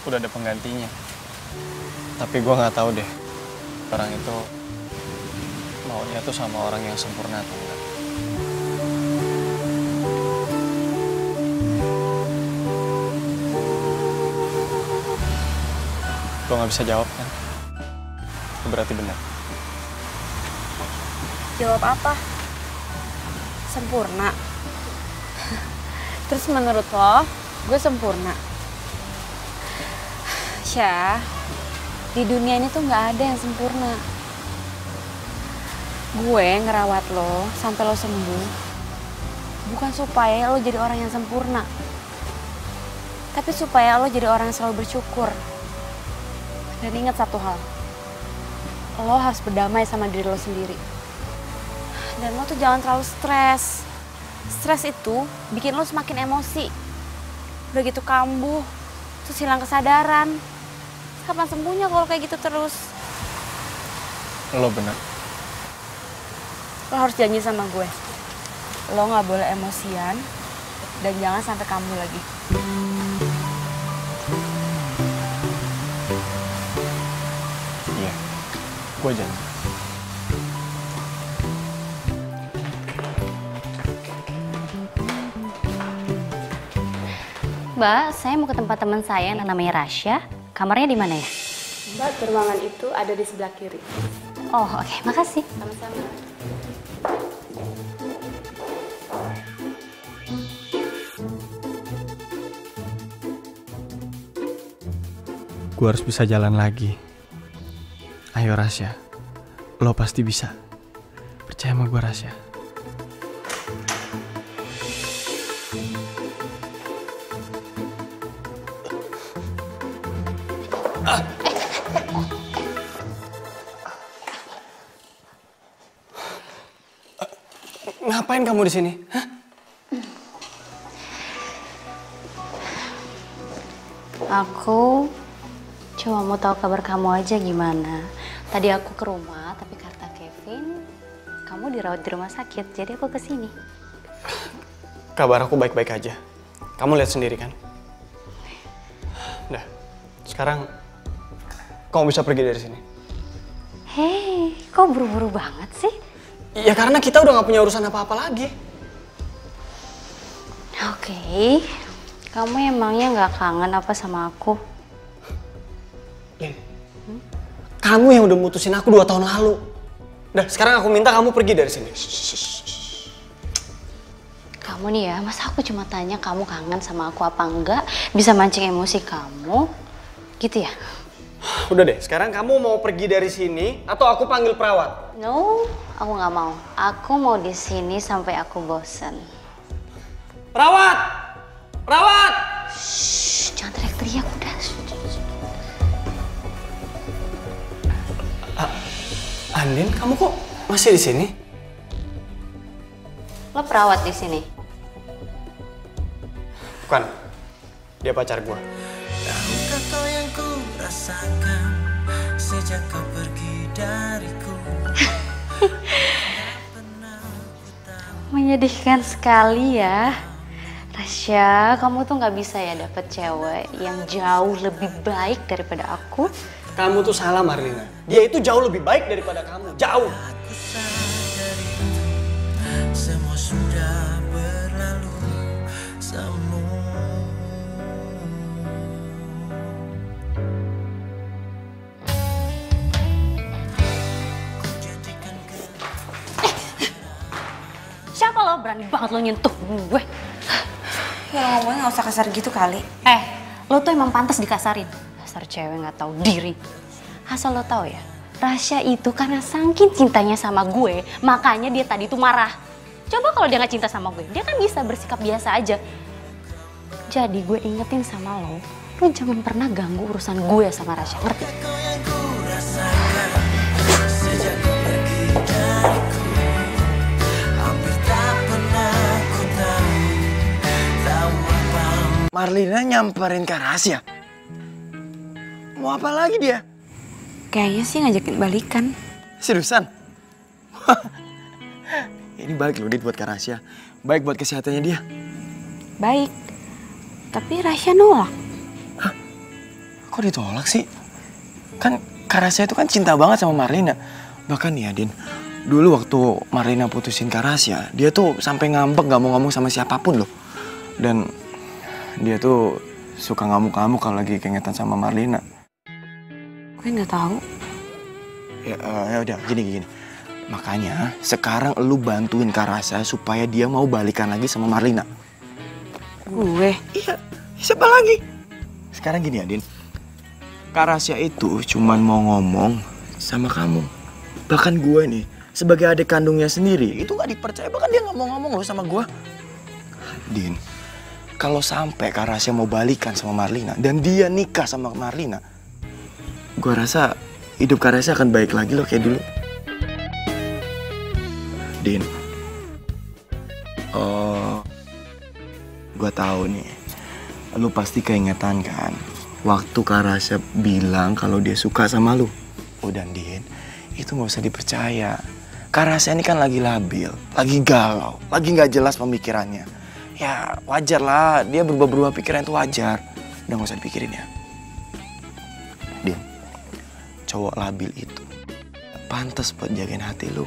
udah ada penggantinya. Tapi gue nggak tahu deh orang itu maunya tuh sama orang yang sempurna atau enggak. Gue nggak bisa jawab kan? Itu berarti benar. Jawab apa? Sempurna. Terus menurut lo, gue sempurna? Syah, di dunia ini tuh nggak ada yang sempurna. Gue ngerawat lo sampai lo sembuh, bukan supaya lo jadi orang yang sempurna, tapi supaya lo jadi orang yang selalu bersyukur. Dan ingat satu hal, lo harus berdamai sama diri lo sendiri. Dan lo tuh jangan terlalu stres. Stres itu bikin lo semakin emosi. Udah gitu kambuh, terus hilang kesadaran. kapan sembuhnya kalau kayak gitu terus? Lo bener. Lo harus janji sama gue. Lo nggak boleh emosian dan jangan sampai kambuh lagi. Iya, gue janji. Mbak, saya mau ke tempat teman saya yang namanya Rasya. Kamarnya di mana ya? Mbak, ruangan itu ada di sebelah kiri. Oh, oke. Makasih. Sama-sama. Gue harus bisa jalan lagi. Ayo Rasya, lo pasti bisa. Percaya sama gue Rasya. Ngapain kamu di sini? Hah? Aku cuma mau tahu kabar kamu aja gimana. Tadi aku ke rumah, tapi kata Kevin, kamu dirawat di rumah sakit, jadi aku kesini. Kabar aku baik-baik aja. Kamu lihat sendiri kan? Nah, sekarang kamu bisa pergi dari sini. Hei, kok buru-buru banget sih? Ya karena kita udah gak punya urusan apa-apa lagi. Oke, kamu emangnya gak kangen apa sama aku? Lin, kamu yang udah mutusin aku 2 tahun lalu. Nah, sekarang aku minta kamu pergi dari sini. Kamu nih ya, masa aku cuma tanya kamu kangen sama aku apa enggak, bisa mancing emosi kamu, gitu ya? Udah deh, sekarang kamu mau pergi dari sini atau aku panggil perawat? No, aku nggak mau. Aku mau di sini sampai aku bosan. Perawat! Perawat! Shh, jangan teriak-teriak udah. Andin, kamu kok masih di sini? Lo perawat di sini? Bukan, dia pacar gua. Tahukah kau yang ku rasakan sejak kau pergi dariku? Menyedihkan sekali ya. Rasya, kamu tuh nggak bisa ya dapet cewek yang jauh lebih baik daripada aku. Kamu tuh salah Marlina. Dia itu jauh lebih baik daripada kamu. Jauh. Semua sudah berlalu semua. Siapa lo berani banget lo nyentuh gue? Ya lo ngomongnya gak usah kasar gitu kali. Lo tuh emang pantas dikasarin. Dasar cewek gak tahu diri. Asal lo tahu ya, Rasya itu karena saking cintanya sama gue, makanya dia tadi tuh marah. Coba kalau dia gak cinta sama gue, dia kan bisa bersikap biasa aja. Jadi gue ingetin sama lo jangan pernah ganggu urusan gue sama Rasya, ngerti? Marlina nyamperin Kak Rasya. Mau apa lagi dia? Kayaknya sih ngajakin balikan. Seriusan? Ini baik loh Dit buat Kak Rasya. Baik buat kesehatannya dia. Baik. Tapi Rasya nolak. Hah? Kok ditolak sih? Kan Kak Rasya itu kan cinta banget sama Marlina. Bahkan nih ya Din, dulu waktu Marlina putusin Kak Rasya, dia tuh sampai ngambek gak mau ngomong sama siapapun loh. Dan dia tuh suka ngamuk-ngamuk kalau lagi keingetan sama Marlina. Gue nggak tahu. Ya udah gini. Makanya sekarang lu bantuin Kak Rasya supaya dia mau balikan lagi sama Marlina. Gue? Iya, siapa lagi? Sekarang gini ya Din, Kak Rasya itu cuman mau ngomong sama kamu. Bahkan gue nih sebagai adik kandungnya sendiri itu gak dipercaya, bahkan dia gak mau ngomong loh sama gue. Din, kalau sampai Kak Rasya mau balikan sama Marlina dan dia nikah sama Marlina, gue rasa hidup Kak Rasya akan baik lagi loh kayak dulu. Din, gue tahu nih, lu pasti keingetan kan waktu Kak Rasya bilang kalau dia suka sama lu. Udah, Din, itu nggak usah dipercaya. Kak Rasya ini kan lagi labil, lagi galau, lagi nggak jelas pemikirannya. Ya wajar lah, dia berubah-berubah pikiran itu wajar. Udah nggak usah dipikirin ya. Din, cowok labil itu pantas buat jagain hati lu.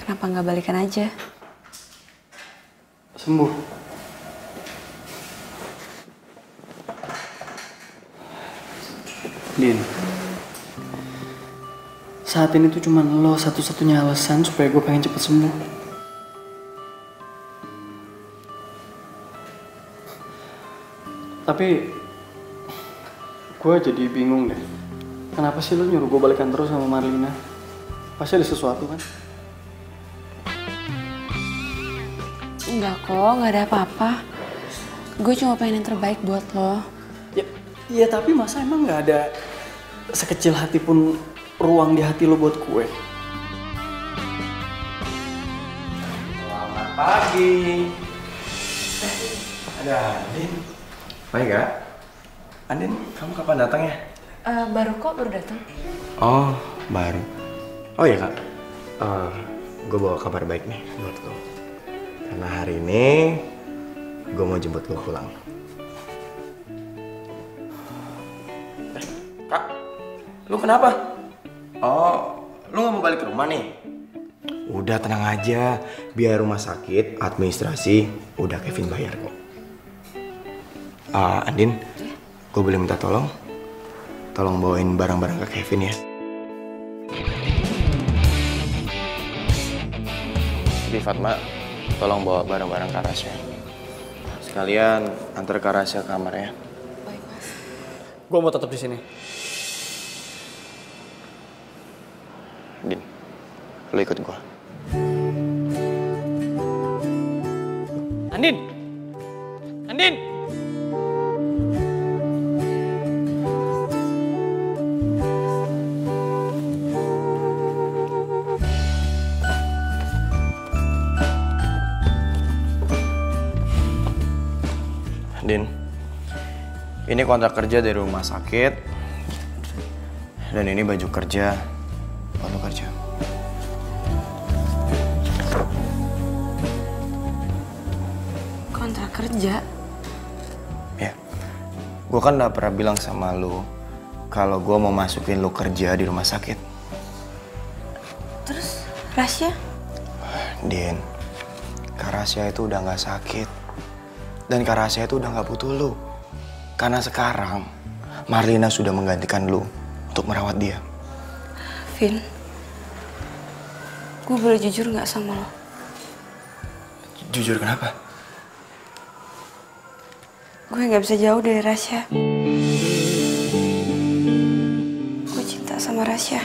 Kenapa nggak balikan aja? Sembuh. Din, saat ini tuh cuma lo satu-satunya alasan supaya gue pengen cepet sembuh. Tapi gue jadi bingung deh. Kenapa sih lo nyuruh gue balikan terus sama Marlina? Pasti ada sesuatu kan? Enggak kok, nggak ada apa-apa. Gue cuma pengen yang terbaik buat lo. Ya tapi masa emang nggak ada sekecil hati pun ruang di hati lo buat gue? Selamat pagi. Ada Andin. Baik Kak. Andin, kamu kapan datang ya? Baru kok, baru datang. Oh, baru. Oh ya Kak, gue bawa kabar baik nih buat lo. Karena hari ini gue mau jemput lo pulang. Kak, lu kenapa? Oh, lu gak mau balik ke rumah nih? Udah tenang aja, biar rumah sakit, administrasi, udah Kevin bayar kok. Andin, gue boleh minta tolong? Tolong bawain barang-barang ke Kevin ya. Jadi Fatma, tolong bawa barang-barang Kak Rasya. Sekalian antar Kak Rasya ke kamarnya. Baik, Mas. Gue mau tetap di sini. Din, lo ikut gue. Andin! Andin! Din, ini kontrak kerja dari rumah sakit. Dan ini baju kerja buat lo kerja. Kontrak kerja? Ya. Gue kan udah pernah bilang sama lu kalau gue mau masukin lu kerja di rumah sakit. Terus Rasya? Din, Kak Rasya itu udah gak sakit. Dan Kak Rasya itu udah gak butuh lu. Karena sekarang Marlina sudah menggantikan lu untuk merawat dia. Vin, gue boleh jujur gak sama lo? Jujur kenapa? Gue gak bisa jauh dari Rasya. Gue cinta sama Rasya.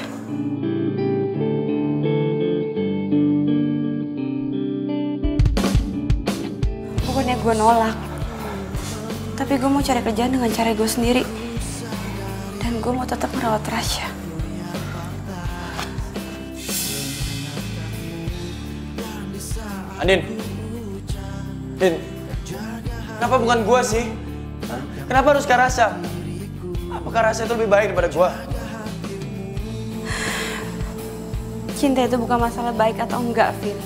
Bukannya gue nolak, tapi gue mau cari kerjaan dengan cara gue sendiri. Dan gue mau tetap merawat Rasya. Andin, Din, kenapa bukan gua sih? Hah? Kenapa harus Kak Rasya? Apakah Rasya itu lebih baik daripada gua? Cinta itu bukan masalah baik atau enggak, Vin.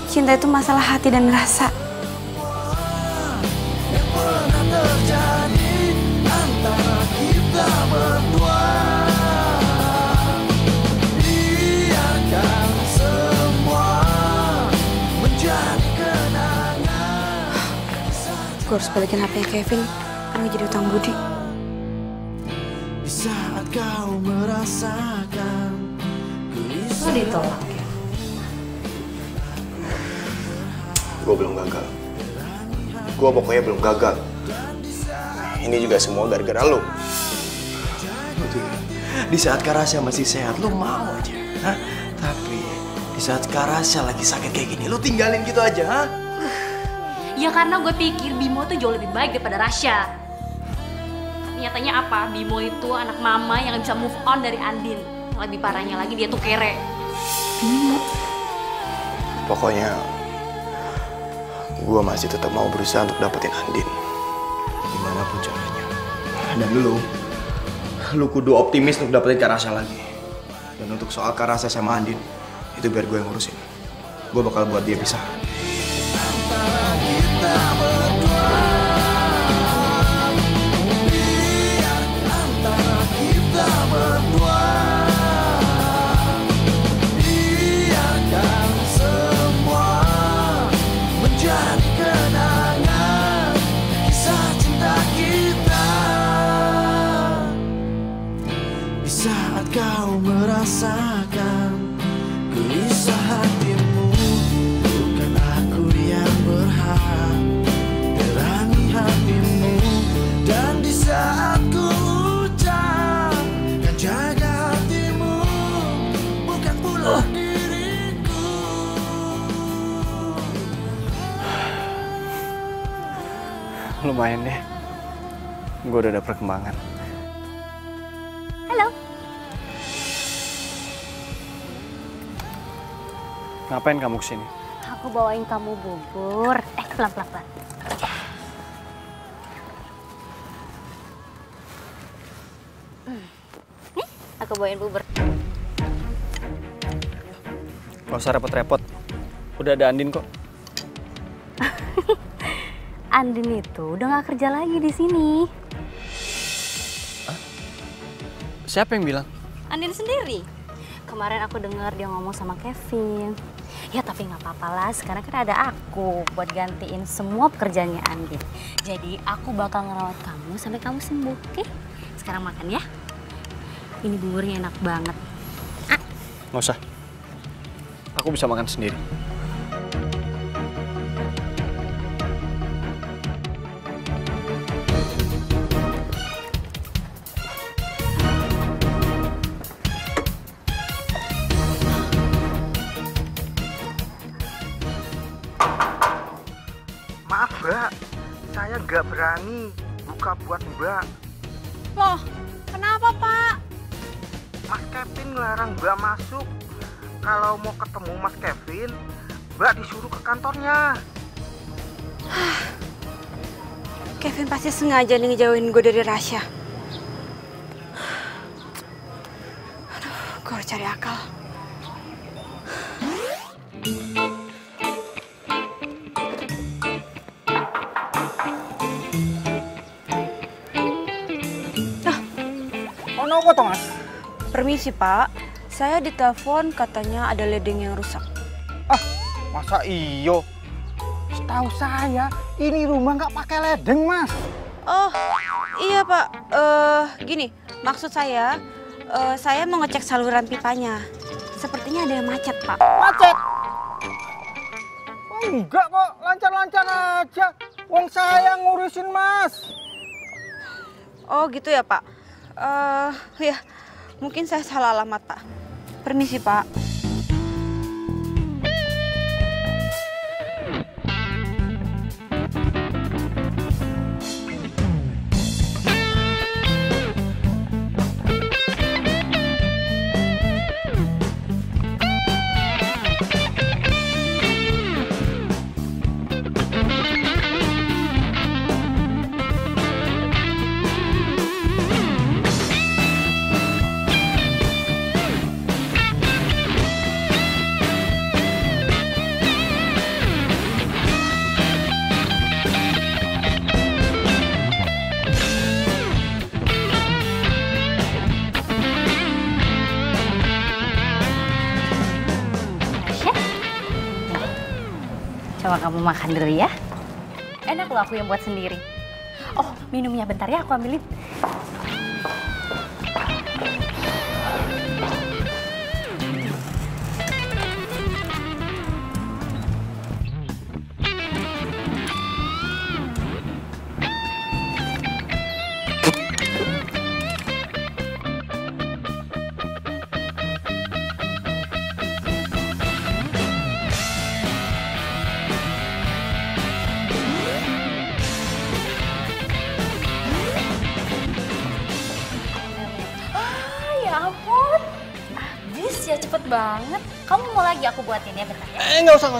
Cinta itu masalah hati dan rasa. Yang pernah terjadi antara kita berdua, biarkan semua menjadi kenangan. Gue harus balikin HP-nya Kevin, karena jadi utang budi. Di saat kau merasakan Lo ditolak ya? Gue belum gagal. Gue pokoknya belum gagal. Ini juga semua gara-gara lu. Di saat Kak Rasya masih sehat, lu mau aja. Hah? Tapi di saat Kak Rasya lagi sakit kayak gini, lu tinggalin gitu aja, ha? Ya karena gue pikir Bimo tuh jauh lebih baik daripada Rasya. Nyatanya apa? Bimo itu anak mama yang gak bisa move on dari Andin. Lebih parahnya lagi dia tuh kere. Bimo. Pokoknya gue masih tetap mau berusaha untuk dapetin Andin. Gimana pun caranya. Dan lu kudu optimis untuk dapetin Kak Rasya lagi. Dan untuk soal Kak Rasya sama Andin, itu biar gue yang ngurusin. Gue bakal buat dia pisah. kita berdua, antara kita berdua, biarkan semua menjadi kenangan kisah cinta kita. Di saat kau merasakan gelisah hatimu, bukan aku yang berhak terangi hatimu. Dan di saat ku ucap kan jaga hatimu, bukan pula diriku. Lumayan deh. Gue udah ada perkembangan. Halo. Ngapain kamu kesini? Aku bawain kamu bubur. Pelan-pelan. Nih, aku bawain bubur. Gak usah repot-repot. Udah ada Andin kok. Andin itu udah gak kerja lagi di sini. Siapa yang bilang? Andin sendiri. Kemarin aku dengar dia ngomong sama Kevin. Ya tapi nggak apa-apa lah, sekarang kan ada aku buat gantiin semua pekerjaannya Andin. Jadi aku bakal ngerawat kamu sampai kamu sembuh, oke? Sekarang makan ya. Ini buburnya enak banget. Nggak usah. Aku bisa makan sendiri. Maaf Mbak, saya nggak berani buka buat Mbak. Loh, kenapa Pak? Mas Kevin ngelarang Mbak masuk. Kalau mau ketemu Mas Kevin, Mbak disuruh ke kantornya. Kevin pasti sengaja nih ngejauhin gue dari Rasya. Aduh, gue harus cari akal. apa toh, Mas? Permisi, Pak. Saya ditelepon katanya ada ledeng yang rusak. Ah, masa iyo? Setahu saya, ini rumah nggak pakai ledeng, Mas. Oh, iya, Pak. Gini, maksud saya mau ngecek saluran pipanya. Sepertinya ada yang macet, Pak. Macet? Oh, enggak kok, lancar-lancar aja. Wong saya ngurusin, Mas. Oh, gitu ya, Pak. Ya, mungkin saya salah alamat, Pak. Permisi, Pak. Coba kamu makan dulu ya. Enak loh aku yang buat sendiri. Oh, minumnya bentar ya, aku ambilin. Ya cepet banget. Kamu mau lagi aku buatin ya bentar ya? Nggak usah.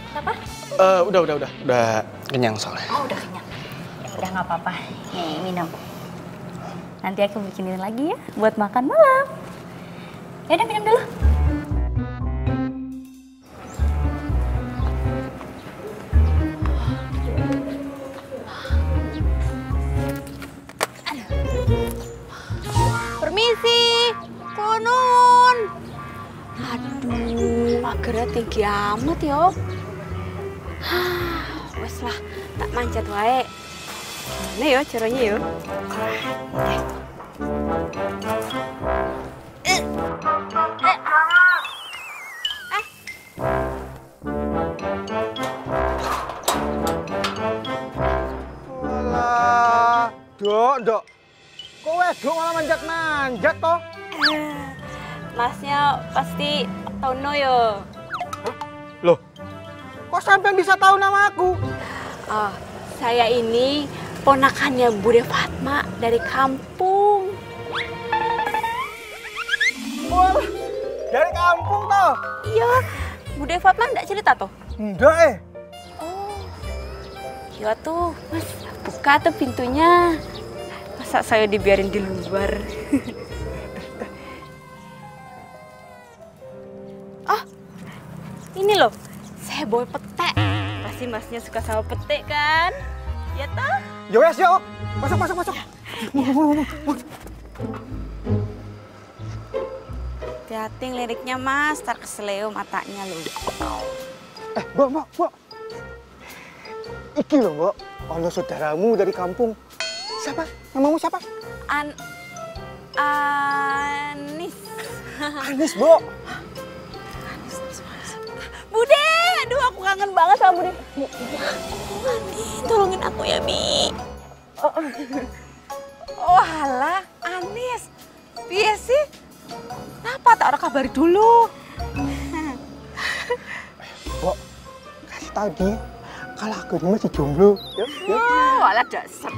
Kenapa? Udah kenyang soalnya. Oh, udah kenyang. Ya udah nggak apa-apa. Nih, minum. Nanti aku bikinin lagi ya buat makan malam. Ya udah minum dulu. Permisi, konun. Aduh, pagernya tinggi amat yo. Wes lah, tak manjat wae. Gimana yo caranya yo? Walah, Dok. Kok wedok malah manjat-manjat toh? Masnya pasti tahu no yo. Loh, kok sampai bisa tahu nama aku? Oh, saya ini ponakannya Bude Fatma dari kampung. Wah, dari kampung toh? Iya, Bude Fatma enggak cerita toh? Enggak Oh, iya tuh, Mas, buka tuh pintunya. Masa saya dibiarin di luar? Oh, ini loh, saya bawa pete. Pasti masnya suka sama pete kan? Ya toh? Yowes, yuk. Masuk. Hati-hati liriknya mas, tar keseleo matanya loh. Mbak. Iki loh, Mbak. Ono saudaramu dari kampung. Siapa? Namamu siapa? Anis. Anis, Mbak. Bude, aduh aku kangen banget sama Bude. Mandi, tolongin aku ya, Mi. Oh, halah, Anis. Piye sih? Kenapa tak ada kabari dulu? Mbak, kasih tahu dia kalau aku ini masih jomblo. Walah dasar.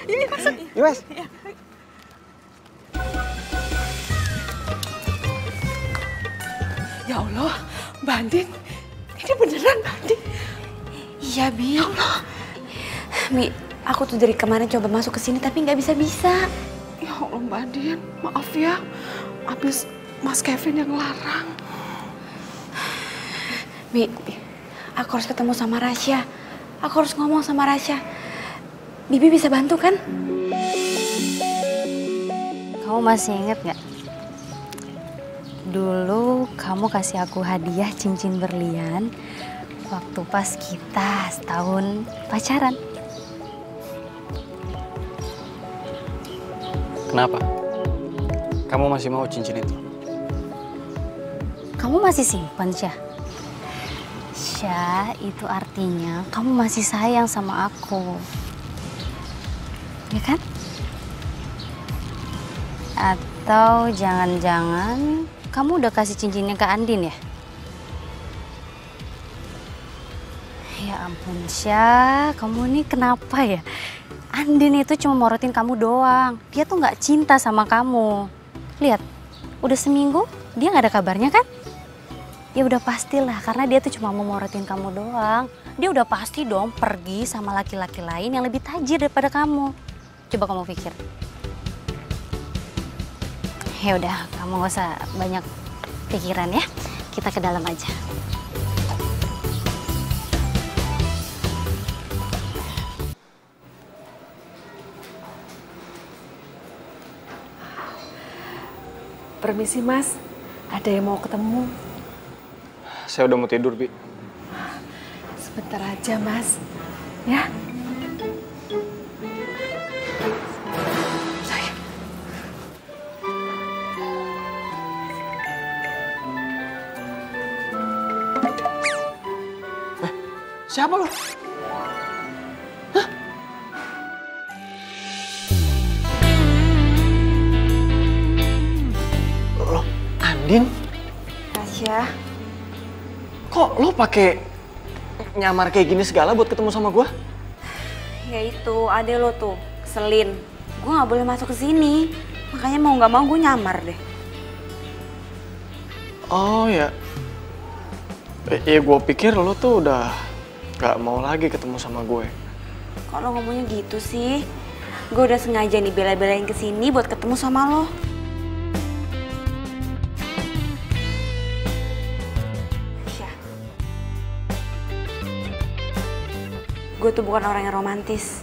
Ini masuk. Yowes. Ya Allah, Mbak Andin. Ini beneran Mbak Andin? Iya, Bi. Ya Allah. Mi, aku tuh dari kemarin coba masuk ke sini tapi nggak bisa-bisa. Ya Allah, Mbak Andin. Maaf ya. Habis Mas Kevin yang larang. Mi, aku harus ketemu sama Rasya. Aku harus ngomong sama Rasya. Bibi bisa bantu kan? Kamu masih inget gak? Dulu kamu kasih aku hadiah cincin berlian waktu pas kita setahun pacaran. Kenapa? Kamu masih mau cincin itu? Kamu masih simpan, Syah? Syah, itu artinya kamu masih sayang sama aku. Ya kan? Atau jangan-jangan kamu udah kasih cincinnya ke Andin ya? Ya ampun, Syah, kamu ini kenapa ya? Andin itu cuma morotin kamu doang. Dia tuh nggak cinta sama kamu. Lihat, udah seminggu dia nggak ada kabarnya kan? Ya udah pastilah, karena dia tuh cuma mau morotin kamu doang. Dia udah pasti dong pergi sama laki-laki lain yang lebih tajir daripada kamu. Coba kamu pikir. Ya udah, kamu gak usah banyak pikiran ya. Kita ke dalam aja. Permisi Mas, ada yang mau ketemu. Saya udah mau tidur, Bi. Sebentar aja Mas, ya. Siapa lo? Hah? Lo, Andin? Tasya. Kok lo pakai nyamar kayak gini segala buat ketemu sama gue? Ya itu, ade lo tuh, keselin. Gue nggak boleh masuk ke sini. Makanya mau nggak mau gue nyamar deh. Oh ya. Ya gue pikir lo tuh udah gak mau lagi ketemu sama gue. Kok lo ngomongnya gitu sih? Gue udah sengaja nih bela-belain kesini buat ketemu sama lo. Syah. Gue tuh bukan orang yang romantis.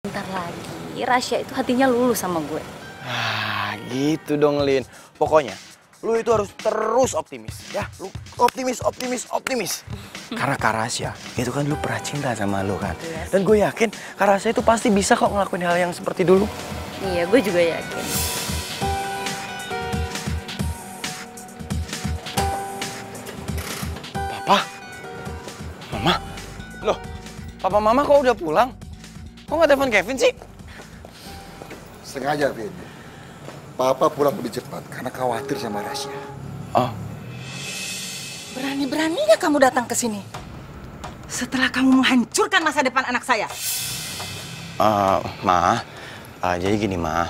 Bentar lagi, Rasya itu hatinya luluh sama gue. Nah, gitu dong, Lin. Pokoknya, lu itu harus terus optimis, ya. Lu optimis. Karena Kak Rasya, itu kan lu pernah cinta sama lu kan. Dan gue yakin Kak Rasya itu pasti bisa kok ngelakuin hal yang seperti dulu. Iya, gue juga yakin. Papa? Mama? Loh, Papa Mama kok udah pulang? Kok nggak telepon Kevin sih? Sengaja, Vin. Papa pulang lebih cepat karena khawatir sama Rasya. Oh. Berani-beraninya kamu datang ke sini. Setelah kamu menghancurkan masa depan anak saya. Jadi gini, Ma.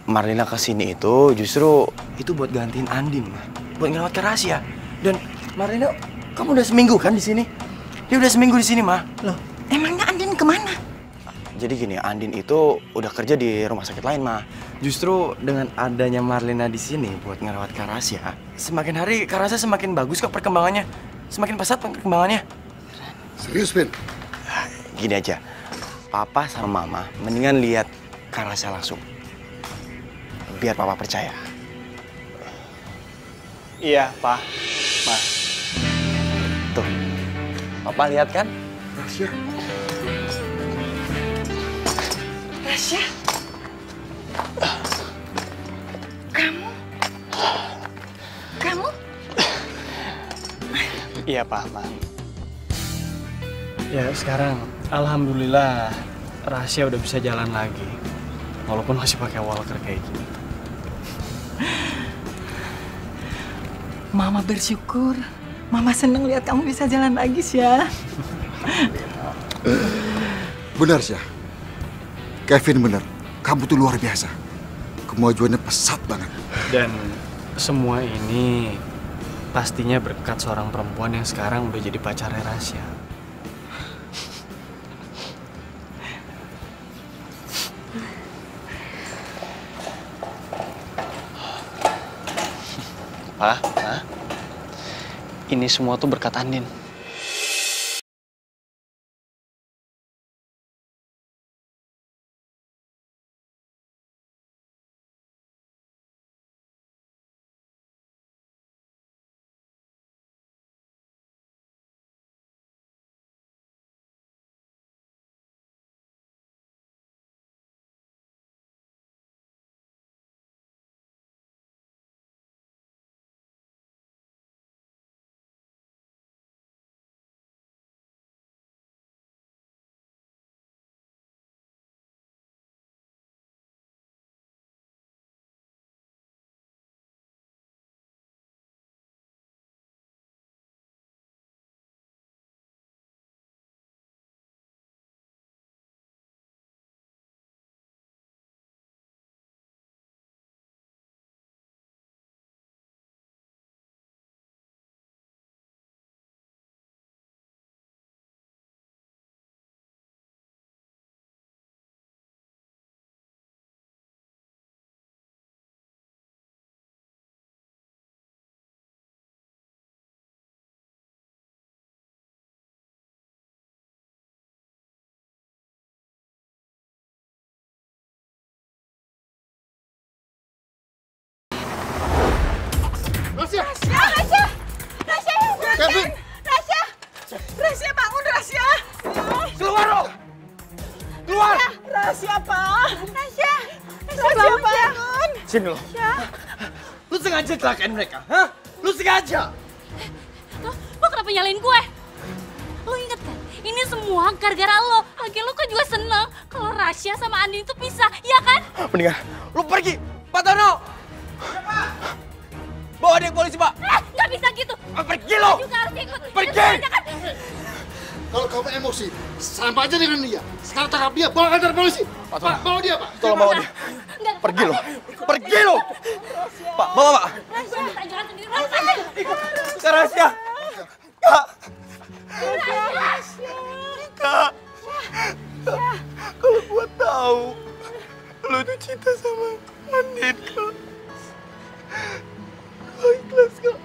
Marlina kesini itu justru itu buat gantiin Andin, Ma. Buat ngerawat ke Rasya. Dan Marlina, kamu udah seminggu kan di sini? Dia udah seminggu di sini, Ma. Loh, emangnya Andin kemana? Jadi gini, Andin itu udah kerja di rumah sakit lain, Ma. Justru dengan adanya Marlina di sini buat ngerawat Kak Rasya, semakin hari Kak Rasya semakin bagus kok perkembangannya. Semakin pesat perkembangannya. Serius, Vin? Gini aja, Papa sama Mama mendingan lihat Kak Rasya langsung. Biar Papa percaya. Iya, Pak. Ma. Tuh, Papa lihat kan? Rasya. Rasya? Kamu? Iya, Pak, Ma. Ya, sekarang alhamdulillah Rasya udah bisa jalan lagi. Walaupun masih pakai walker kayak gini. Mama bersyukur. Mama seneng lihat kamu bisa jalan lagi, Syah. Benar, Syah. Kevin benar. Kamu tuh luar biasa. Kemajuannya pesat banget. Dan semua ini pastinya berkat seorang perempuan yang sekarang udah jadi pacarnya Rasya. Pak, Ma, ini semua tuh berkat Andin. Rasya! Rasya! Rasya yang bangun! Kevin! Rasya! Rasya bangun, Rasya! Keluar lo! Keluar! Rasya, Pak! Rasya! Rasya bangun! Sini lo. Lu sengaja celakain mereka, hah? Lu sengaja! Lo kenapa nyalain gue? Lo inget kan? Ini semua gara-gara lo. Lagi lo kan juga seneng kalau Rasya sama Andin itu pisah, ya kan? Mendingan lu pergi, Pak Tono! Bawa dia ke polisi, Pak! Nggak bisa gitu! Pergi lo! Lo juga harus ikut! Pergi! Kalau kamu emosi, sama aja dengan dia. Sekarang tangkap dia, bawa kantor polisi. Pak, bawa dia, Pak. Tolong bawa dia. Pergi lo! Pergi lo! Pak, bawa, Pak! Rasya, tak jalan sendiri. Kak Rasya! Kak! Kak! Kalau gua tahu lo tuh cinta sama Andin, Kak. Kau ikhlas, Kak.